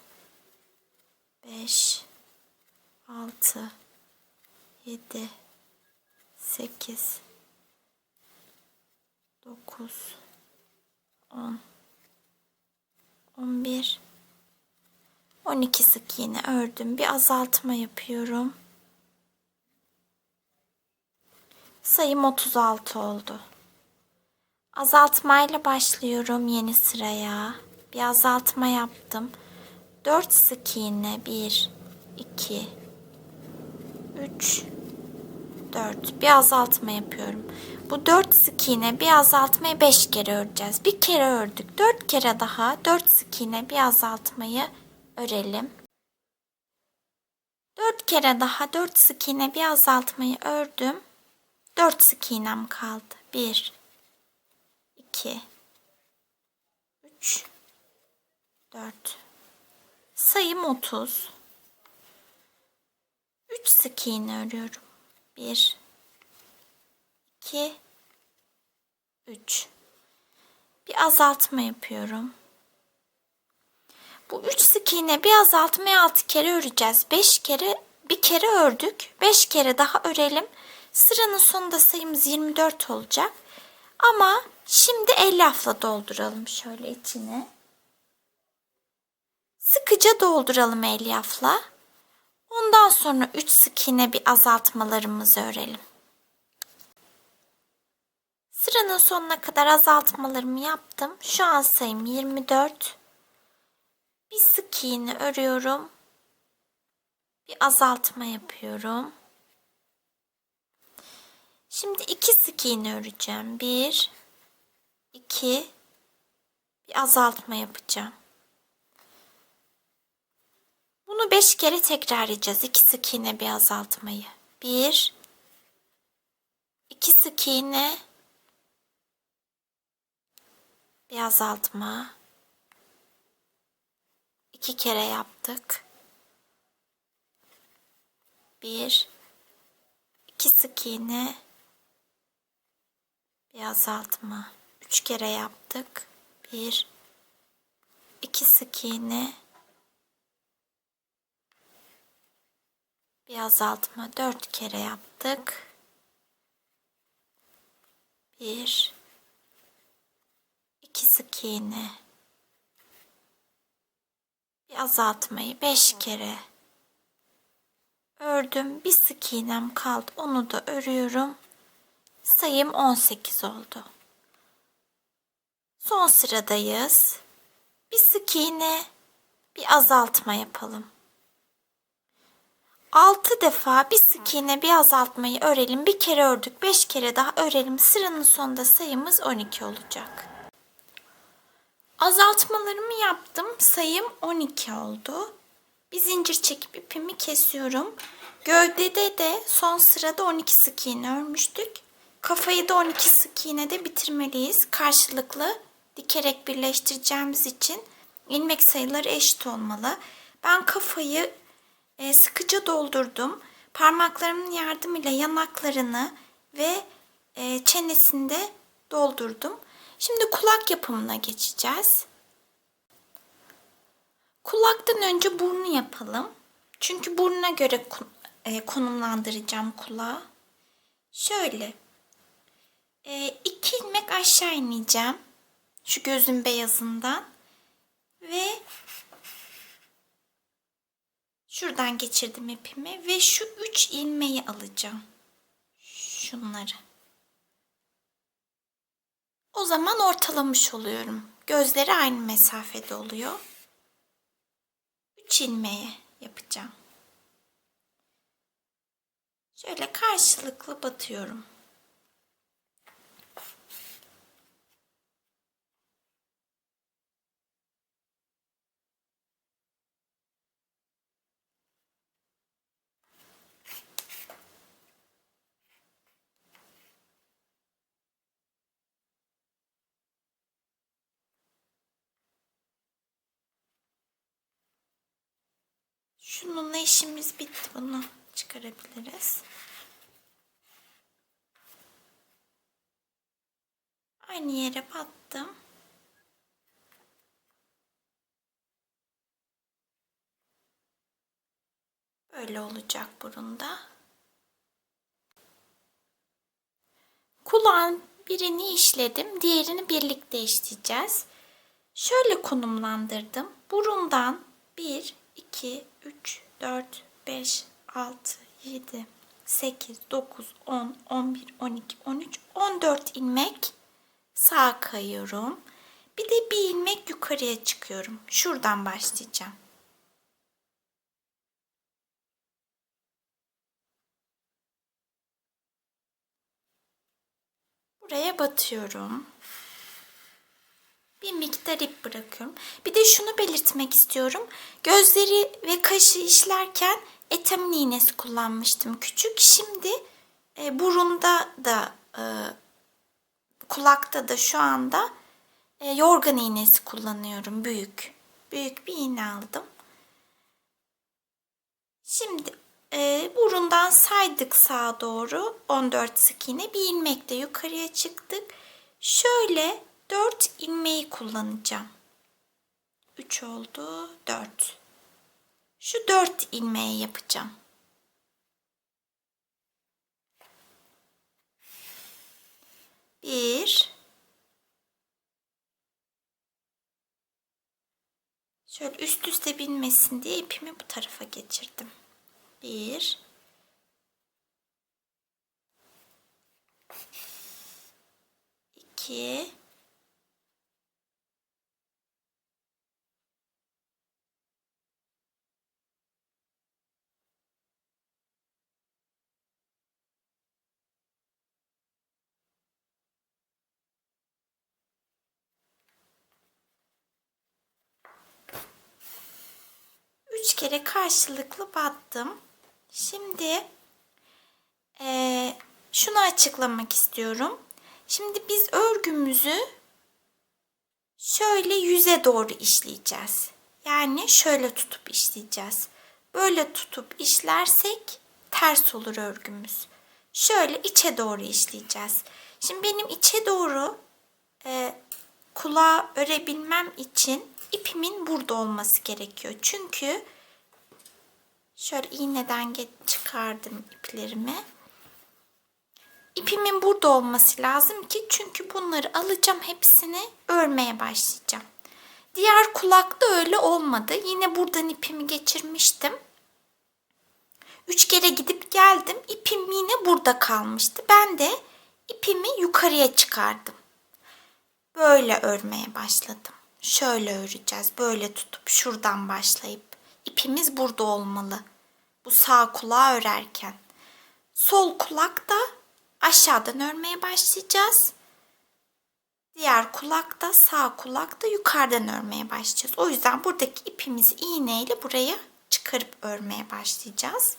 5 6 7 8 9 10 11 12 sık iğne ördüm. Bir azaltma yapıyorum. Sayım 36 oldu. Azaltmayla başlıyorum yeni sıraya. Bir azaltma yaptım. 4 sık iğne 1 2 3 4. Bir azaltma yapıyorum. Bu 4 sık iğne bir azaltmayı 5 kere öreceğiz. Bir kere ördük. 4 kere daha 4 sık iğne bir azaltmayı örelim. 4 kere daha 4 sık iğne bir azaltmayı ördüm. 4 sık iğnem kaldı. 1 2 3 4. Sayım 30. 3 sık iğne örüyorum. 1 2 3. Bir azaltma yapıyorum. Bu 3 sık iğne bir azaltmayı 6 kere öreceğiz. 5 kere bir kere ördük. 5 kere daha örelim. Sıranın sonunda sayımız 24 olacak. Ama şimdi elyafla dolduralım şöyle içine. Sıkıca dolduralım elyafla. Ondan sonra 3 sık iğne bir azaltmalarımızı örelim. Sıranın sonuna kadar azaltmalarımı yaptım. Şu an sayım 24. Bir sık iğne örüyorum. Bir azaltma yapıyorum. Şimdi 2 sık iğne öreceğim. 1 2. Bir azaltma yapacağım. Bunu 5 kere tekrarlayacağız. 2 sık iğne bir azaltmayı. 1 2 sık iğne bir azaltma. 2 kere yaptık. 1 2 sık iğne bir azaltma. 3 kere yaptık. 1 2 sık iğne bir azaltma. 4 kere yaptık. 1 2 sık iğne bir azaltmayı 5 kere ördüm. Bir sık iğnem kaldı. Onu da örüyorum. Sayım 18 oldu. Son sıradayız. Bir sık iğne, bir azaltma yapalım. 6 defa bir sık iğne, bir azaltmayı örelim. Bir kere ördük, 5 kere daha örelim. Sıranın sonunda sayımız 12 olacak. Azaltmalarımı yaptım. Sayım 12 oldu. Bir zincir çekip ipimi kesiyorum. Gövdede de son sırada 12 sık iğne örmüştük. Kafayı da 12 sık iğnede bitirmeliyiz. Karşılıklı dikerek birleştireceğimiz için ilmek sayıları eşit olmalı. Ben kafayı sıkıca doldurdum. Parmaklarımın yardımıyla yanaklarını ve çenesini de doldurdum. Şimdi kulak yapımına geçeceğiz. Kulaktan önce burnu yapalım. Çünkü burnuna göre konumlandıracağım kulağı. Şöyle 2 ilmek aşağı ineceğim. Şu gözün beyazından ve şuradan geçirdim ipimi ve şu 3 ilmeği alacağım. Şunları. O zaman ortalamış oluyorum. Gözleri aynı mesafede oluyor. 3 ilmeği yapacağım. Şöyle karşılıklı batıyorum. Şununla işimiz bitti. Bunu çıkarabiliriz. Aynı yere battım. Böyle olacak burunda. Kulağın birini işledim. Diğerini birlikte işleyeceğiz. Şöyle konumlandırdım. Burundan 1, 2, 3, 4, 5, 6, 7, 8, 9, 10, 11, 12, 13, 14 ilmek sağa kayıyorum. Bir de bir ilmek yukarıya çıkıyorum. Şuradan başlayacağım. Buraya batıyorum. Bir miktar ip bırakıyorum. Bir de şunu belirtmek istiyorum. Gözleri ve kaşı işlerken etamin iğnesi kullanmıştım küçük. Şimdi burunda da kulakta da şu anda yorgan iğnesi kullanıyorum. Büyük. Büyük bir iğne aldım. Şimdi burundan saydık sağa doğru 14 sık iğne. Bir ilmekle yukarıya çıktık. Şöyle 4 ilmeği kullanacağım. 3 oldu, 4. Şu 4 ilmeği yapacağım. Bir. Şöyle üst üste binmesin diye ipimi bu tarafa geçirdim. 1. 2. 3 kere karşılıklı battım. Şimdi şunu açıklamak istiyorum. Şimdi biz örgümüzü şöyle yüze doğru işleyeceğiz. Yani şöyle tutup işleyeceğiz. Böyle tutup işlersek ters olur örgümüz. Şöyle içe doğru işleyeceğiz. Şimdi benim içe doğru kulağı örebilmem için ipimin burada olması gerekiyor. Çünkü şöyle iğneden çıkardım iplerimi. İpimin burada olması lazım ki çünkü bunları alacağım, hepsini örmeye başlayacağım. Diğer kulakta öyle olmadı. Yine buradan ipimi geçirmiştim. 3 kere gidip geldim. İpim yine burada kalmıştı. Ben de ipimi yukarıya çıkardım. Böyle örmeye başladım. Şöyle öreceğiz. Böyle tutup şuradan başlayıp. İpimiz burada olmalı. Bu sağ kulağı örerken. Sol kulakta aşağıdan örmeye başlayacağız. Diğer kulakta, sağ kulakta yukarıdan örmeye başlayacağız. O yüzden buradaki ipimizi iğneyle buraya çıkarıp örmeye başlayacağız.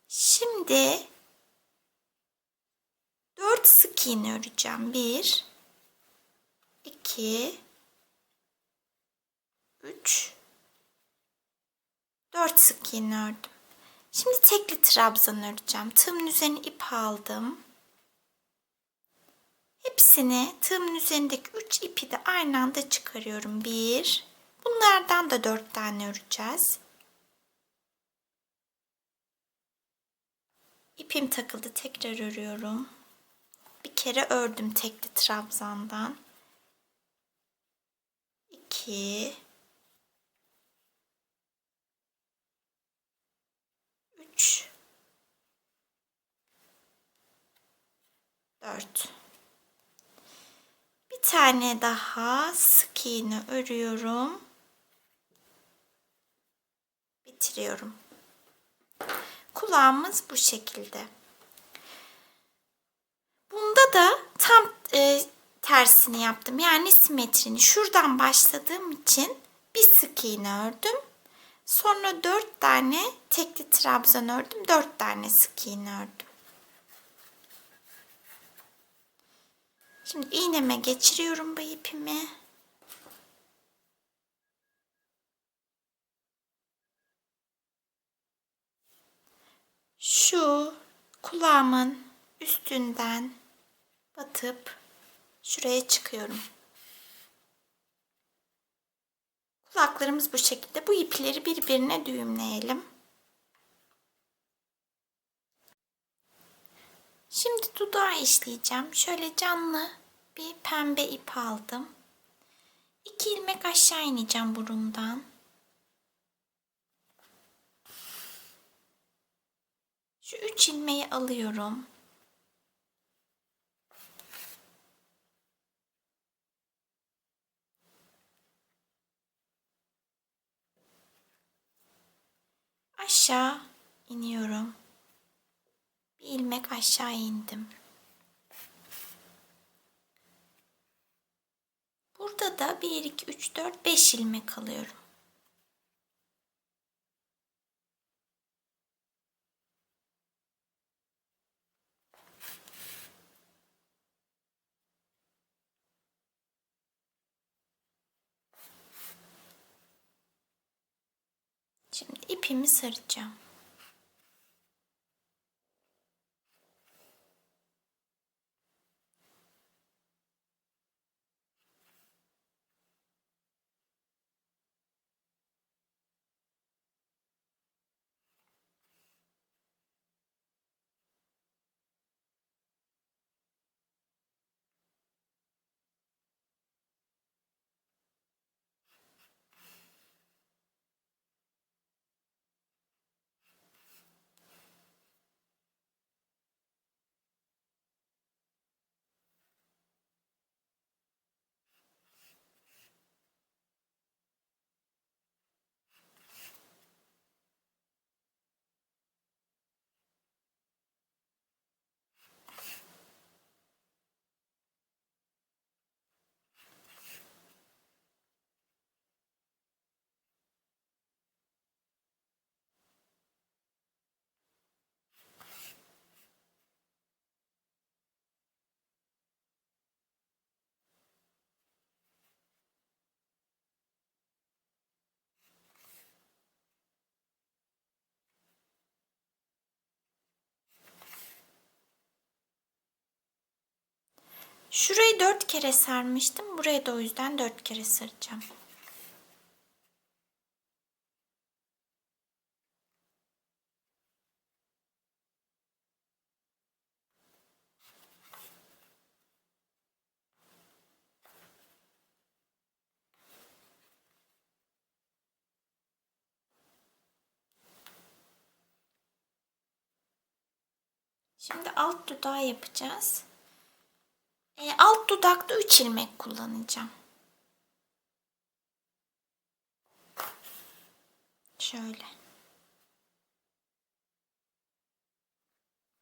Şimdi 4 sık iğne öreceğim. 1 2 3 4 sık iğne ördüm. Şimdi tekli trabzan öreceğim. Tığımın üzerine ip aldım. Hepsini tığımın üzerindeki 3 ipi de aynı anda çıkarıyorum. 1. Bunlardan da 4 tane öreceğiz. İpim takıldı. Tekrar örüyorum. Bir kere ördüm tekli trabzandan. 2 3 4. Bir tane daha sık iğne örüyorum. Bitiriyorum. Kulağımız bu şekilde. Bunda da tam tersini yaptım. Yani simetrini. Şuradan başladığım için bir sık iğne ördüm. Sonra 4 tane tekli trabzan ördüm. 4 tane sık iğne ördüm. Şimdi iğneme geçiriyorum bu ipimi. Şu kulağımın üstünden batıp şuraya çıkıyorum. Kulaklarımız bu şekilde. Bu ipleri birbirine düğümleyelim. Şimdi dudağı işleyeceğim. Şöyle canlı bir pembe ip aldım. 2 ilmek aşağı ineceğim burundan. Şu 3 ilmeği alıyorum. Aşağı iniyorum. Bir ilmek aşağı indim. Burada da 1, 2, 3, 4, 5 ilmek alıyorum. Şimdi ipimi saracağım. Şurayı 4 kere sarmıştım. Burayı da o yüzden 4 kere saracağım. Şimdi alt dudağı yapacağız. Alt dudakta 3 ilmek kullanacağım. Şöyle.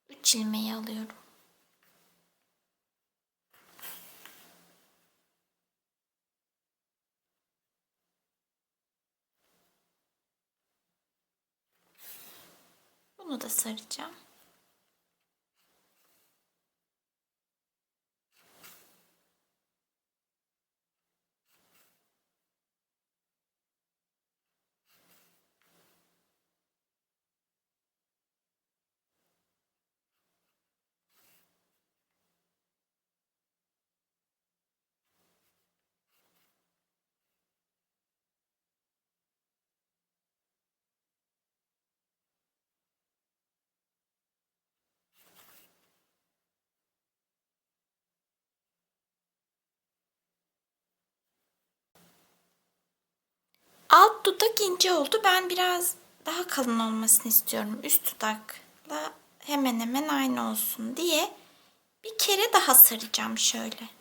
3 ilmeği alıyorum. Bunu da saracağım. Alt dudak ince oldu. Ben biraz daha kalın olmasını istiyorum. Üst dudakla hemen hemen aynı olsun diye bir kere daha saracağım şöyle.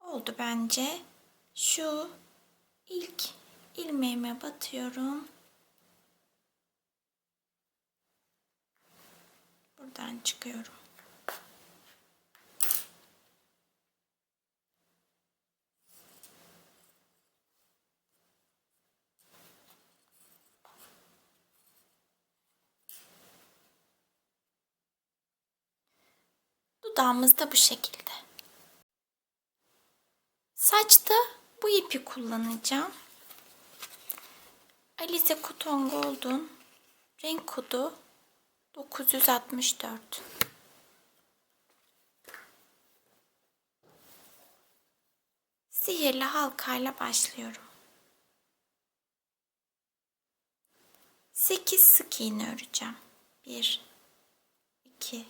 Oldu bence. Şu ilk ilmeğime batıyorum. Buradan çıkıyorum. Dudağımız da bu şekilde. Saçta bu ipi kullanacağım. Alize Cotton Gold'un renk kodu 964. Sihirli halkayla başlıyorum. 8 sık iğne öreceğim. 1 2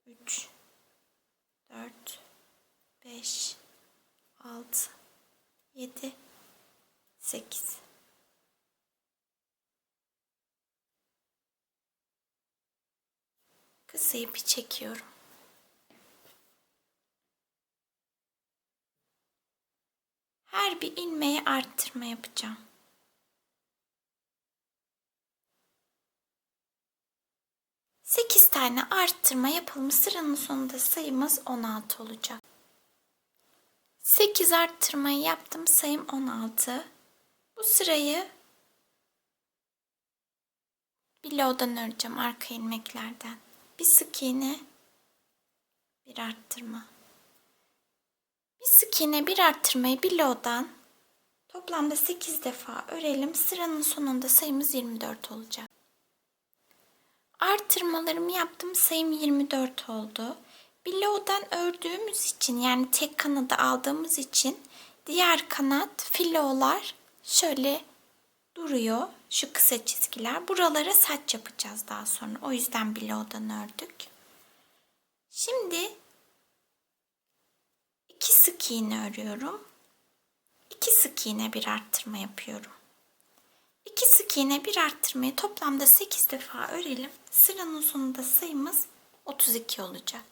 3 4 5 6 7 8. Kısa ipi çekiyorum. Her bir ilmeğe arttırma yapacağım. 8 tane arttırma yapalım. Sıranın sonunda sayımız 16 olacak. 8 arttırmayı yaptım. Sayım 16. Bu sırayı bilow'dan öreceğim, arka ilmeklerden. Bir sık iğne, bir arttırma. Bir sık iğne, bir arttırmayı bilow'dan toplamda 8 defa örelim. Sıranın sonunda sayımız 24 olacak. Artırmalarımı yaptım. Sayım 24 oldu. Bilow'dan ördüğümüz için, yani tek kanadı aldığımız için diğer kanat filolar şöyle duruyor. Şu kısa çizgiler. Buralara saç yapacağız daha sonra. O yüzden bilow'dan ördük. Şimdi 2 sık iğne örüyorum. 2 sık iğne, bir arttırma yapıyorum. 2 sık iğne, bir arttırmayı toplamda 8 defa örelim. Sıranın sonunda sayımız 32 olacak.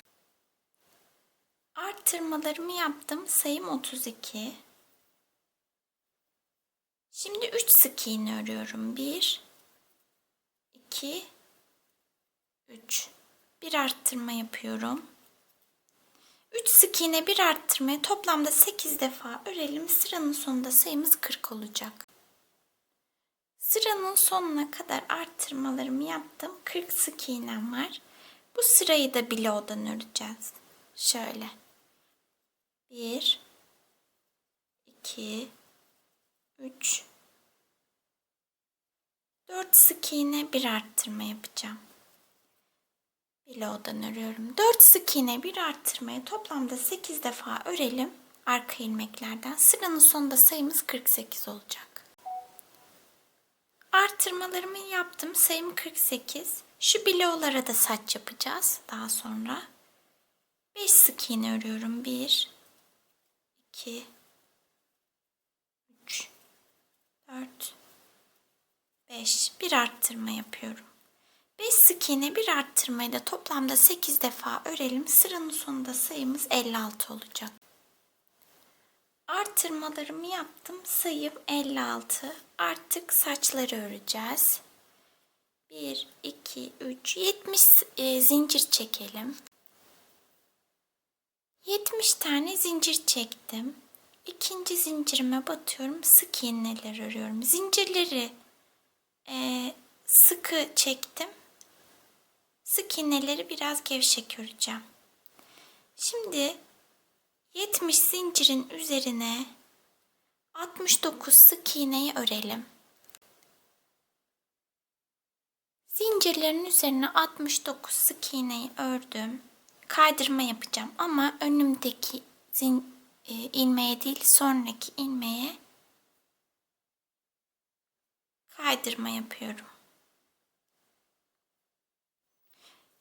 Arttırmalarımı yaptım. Sayım 32. Şimdi 3 sık iğne örüyorum. 1 2 3. Bir arttırma yapıyorum. 3 sık iğne, bir arttırmayı toplamda 8 defa örelim. Sıranın sonunda sayımız 40 olacak. Sıranın sonuna kadar arttırmalarımı yaptım. 40 sık iğnem var. Bu sırayı da bilow'dan öreceğiz. Şöyle. 1 2 3 4 sık iğne, bir arttırma yapacağım. Bilo'dan örüyorum. 4 sık iğne bir arttırmayı toplamda 8 defa örelim. Arka ilmeklerden. Sıranın sonunda sayımız 48 olacak. Artırmalarımı yaptım. Sayım 48. Şu bilolara da saç yapacağız daha sonra. 5 sık iğne örüyorum. 1, 2, 3, 4, 5. Bir arttırma yapıyorum. 5 sık iğne bir arttırmayla toplamda 8 defa örelim. Sıranın sonunda sayımız 56 olacak. Artırmalarımı yaptım. Sayım 56. Artık saçları öreceğiz. 1, 2, 3, 70 zincir çekelim. 70 tane zincir çektim. İkinci zincirime batıyorum. Sık iğneler örüyorum. Zincirleri sıkı çektim. Sık iğneleri biraz gevşek öreceğim. Şimdi 70 zincirin üzerine 69 sık iğneyi örelim. Zincirlerin üzerine 69 sık iğneyi ördüm. Kaydırma yapacağım ama önümdeki ilmeğe değil sonraki ilmeğe kaydırma yapıyorum.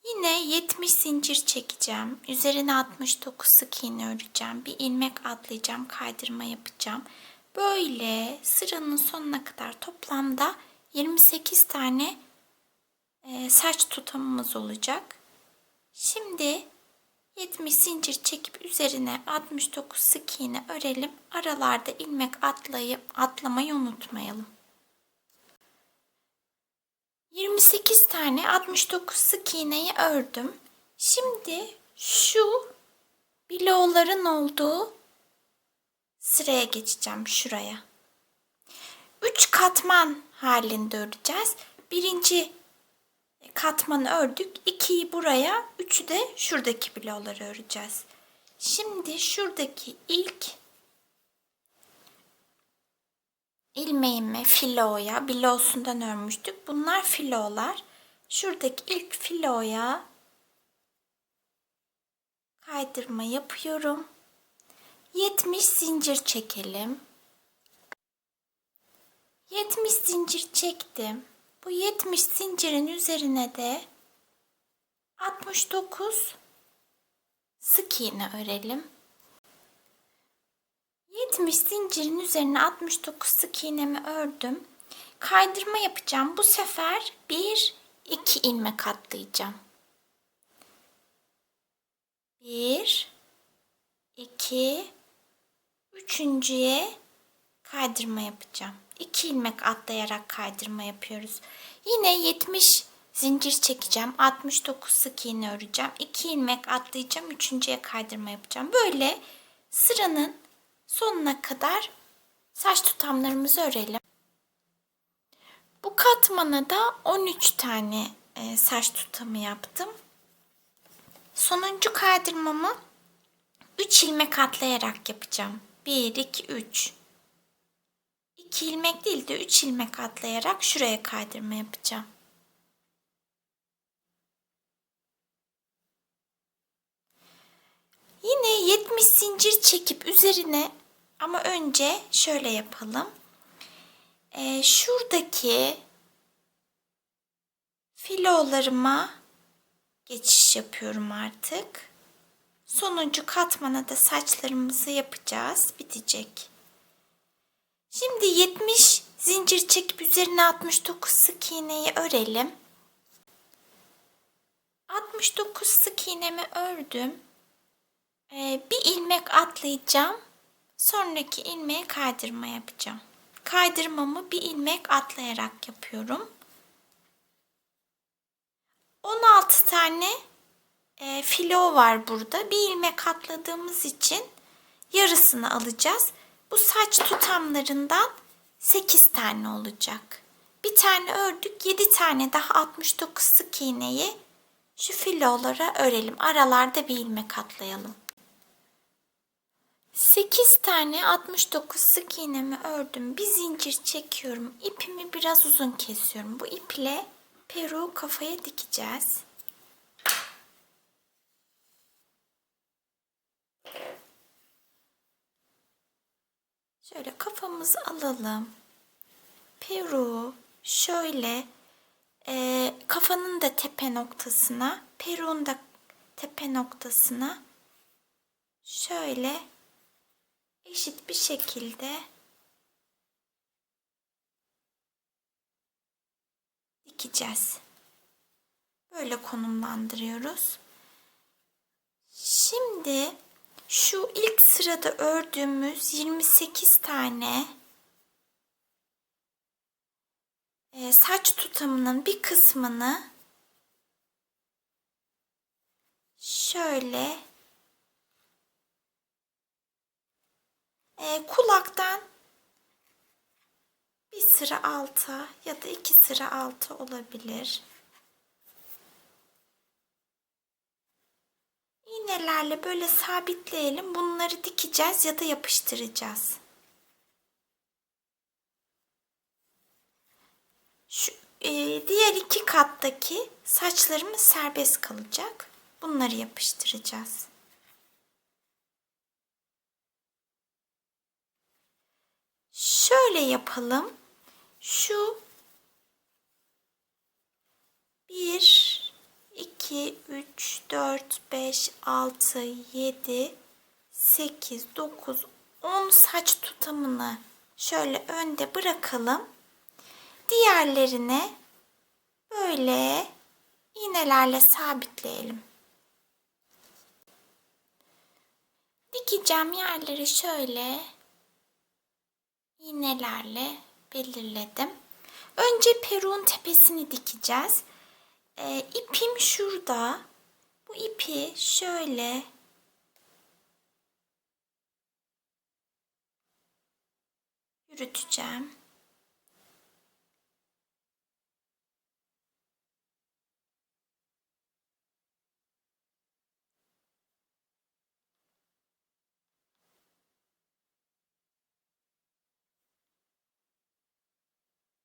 Yine 70 zincir çekeceğim. Üzerine 69 sık iğne öreceğim. Bir ilmek atlayacağım, kaydırma yapacağım. Böyle sıranın sonuna kadar toplamda 28 tane saç tutamımız olacak. Şimdi 70 zincir çekip üzerine 69 sık iğne örelim. Aralarda ilmek atlamayı unutmayalım. 28 tane 69 sık iğneyi ördüm. Şimdi şu biloların olduğu sıraya geçeceğim, şuraya. 3 katman halinde öreceğiz. Birinci katmanı ördük. 2'yi buraya, 3'ü de şuradaki biloları öreceğiz. Şimdi şuradaki ilk ilmeğimi filoya, bilosundan örmüştük. Bunlar filolar. Şuradaki ilk filoya kaydırma yapıyorum. 70 zincir çekelim. 70 zincir çektim. Bu 70 zincirin üzerine de 69 sık iğne örelim. 70 zincirin üzerine 69 sık iğnemi ördüm. Kaydırma yapacağım. Bu sefer 1, 2 ilmek atlayacağım. 1, 2, üçüncüye kaydırma yapacağım. 2 ilmek atlayarak kaydırma yapıyoruz. Yine 70 zincir çekeceğim. 69 sık iğne öreceğim. 2 ilmek atlayacağım. Üçüncüye kaydırma yapacağım. Böyle sıranın sonuna kadar saç tutamlarımızı örelim. Bu katmana da 13 tane saç tutamı yaptım. Sonuncu kaydırmamı 3 ilmek atlayarak yapacağım. 1, 2, 3. 2 ilmek değil de 3 ilmek atlayarak şuraya kaydırma yapacağım. Yine 70 zincir çekip üzerine, ama önce şöyle yapalım. Şuradaki filolarıma geçiş yapıyorum artık. Sonuncu katmana da saçlarımızı yapacağız. Bitecek. Şimdi 70 zincir çekip üzerine 69 sık iğneyi örelim. 69 sık iğnemi ördüm. Bir ilmek atlayacağım. Sonraki ilmeğe kaydırma yapacağım. Kaydırmamı bir ilmek atlayarak yapıyorum. 16 tane filo var burada. Bir ilmek atladığımız için yarısını alacağız. Bu saç tutamlarından 8 tane olacak. Bir tane ördük. 7 tane daha 69 sık iğneyi şu filolara örelim. Aralarda bir ilmek atlayalım. 8 tane 69 sık iğnemi ördüm. Bir zincir çekiyorum. İpimi biraz uzun kesiyorum. Bu iple peruğu kafaya dikeceğiz. Şöyle kafamızı alalım. Peruğu şöyle kafanın da tepe noktasına, peruğun da tepe noktasına şöyle eşit bir şekilde dikeceğiz. Böyle konumlandırıyoruz. Şimdi şu ilk sırada ördüğümüz 28 tane saç tutamının bir kısmını şöyle kulaktan bir sıra alta ya da 2 sıra altı olabilir. İğnelerle böyle sabitleyelim. Bunları dikeceğiz ya da yapıştıracağız. Şu diğer 2 kattaki saçlarımız serbest kalacak. Bunları yapıştıracağız. Şöyle yapalım. Şu 1, 2, 3, 4, 5, 6, 7, 8, 9, 10 saç tutamını şöyle önde bırakalım. Diğerlerine böyle iğnelerle sabitleyelim. Dikeceğim yerleri şöyle iğnelerle belirledim. Önce peruğun tepesini dikeceğiz. İpim şurada. Bu ipi şöyle yürüteceğim.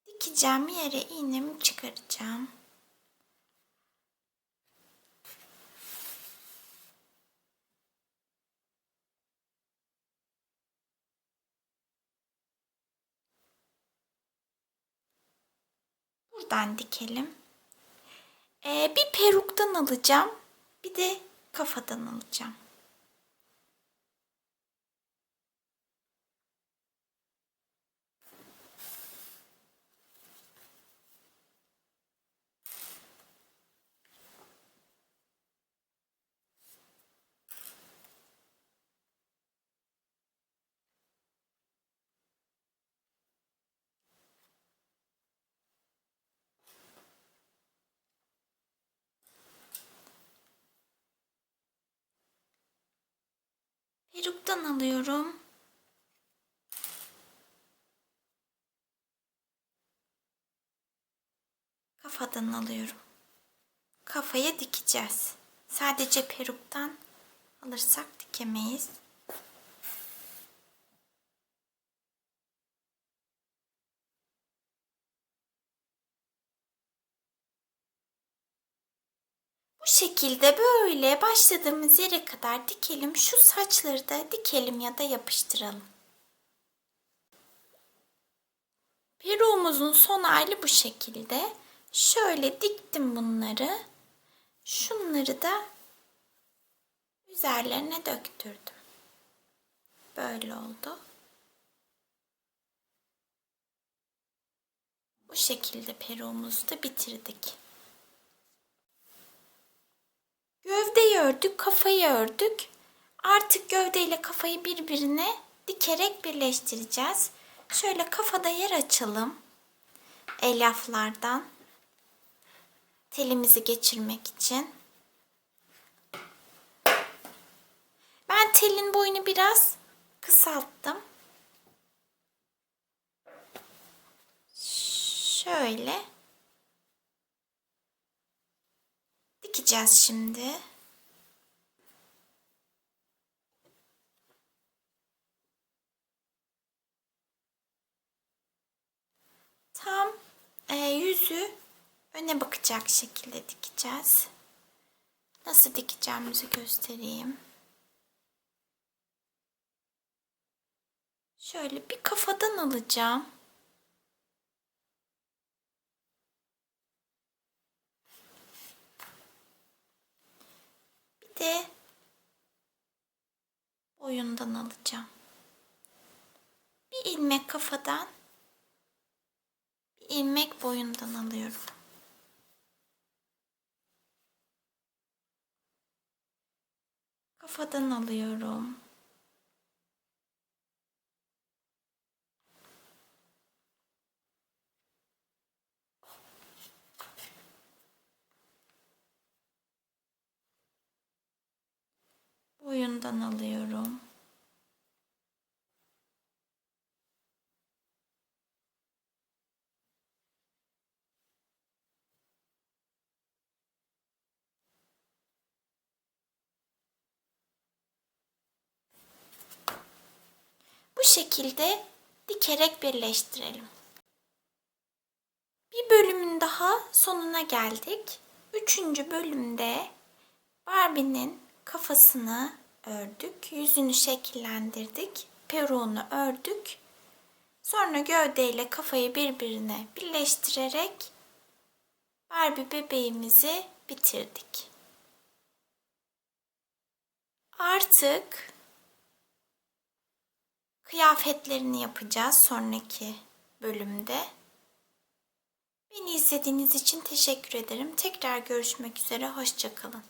Dikeceğim yere iğnemi çıkaracağım. Buradan dikelim. Bir peruktan alacağım. Bir de kafadan alacağım. Peruktan alıyorum. Kafadan alıyorum. Kafaya dikeceğiz. Sadece peruktan alırsak dikemeyiz. Bu şekilde böyle başladığımız yere kadar dikelim. Şu saçları da dikelim ya da yapıştıralım. Peruğumuzun son hali bu şekilde. Şöyle diktim bunları. Şunları da üzerlerine döktürdüm. Böyle oldu. Bu şekilde peruğumuzu da bitirdik. Gövdeyi ördük, kafayı ördük. Artık gövdeyle kafayı birbirine dikerek birleştireceğiz. Şöyle kafada yer açalım. Elyaflardan telimizi geçirmek için. Ben telin boyunu biraz kısalttım. Şöyle dikeceğiz şimdi. Tam yüzü öne bakacak şekilde dikeceğiz. Nasıl dikeceğimizi göstereyim. Şöyle bir kafadan alacağım. Bir de boyundan alacağım. Bir ilmek kafadan, bir ilmek boyundan alıyorum. Kafadan alıyorum. Boyundan alıyorum. Bu şekilde dikerek birleştirelim. Bir bölümün daha sonuna geldik. 3. bölümde Barbie'nin kafasını ördük, yüzünü şekillendirdik, peruğunu ördük. Sonra gövdeyle kafayı birbirine birleştirerek Barbie bebeğimizi bitirdik. Artık kıyafetlerini yapacağız sonraki bölümde. Beni izlediğiniz için teşekkür ederim. Tekrar görüşmek üzere, hoşça kalın.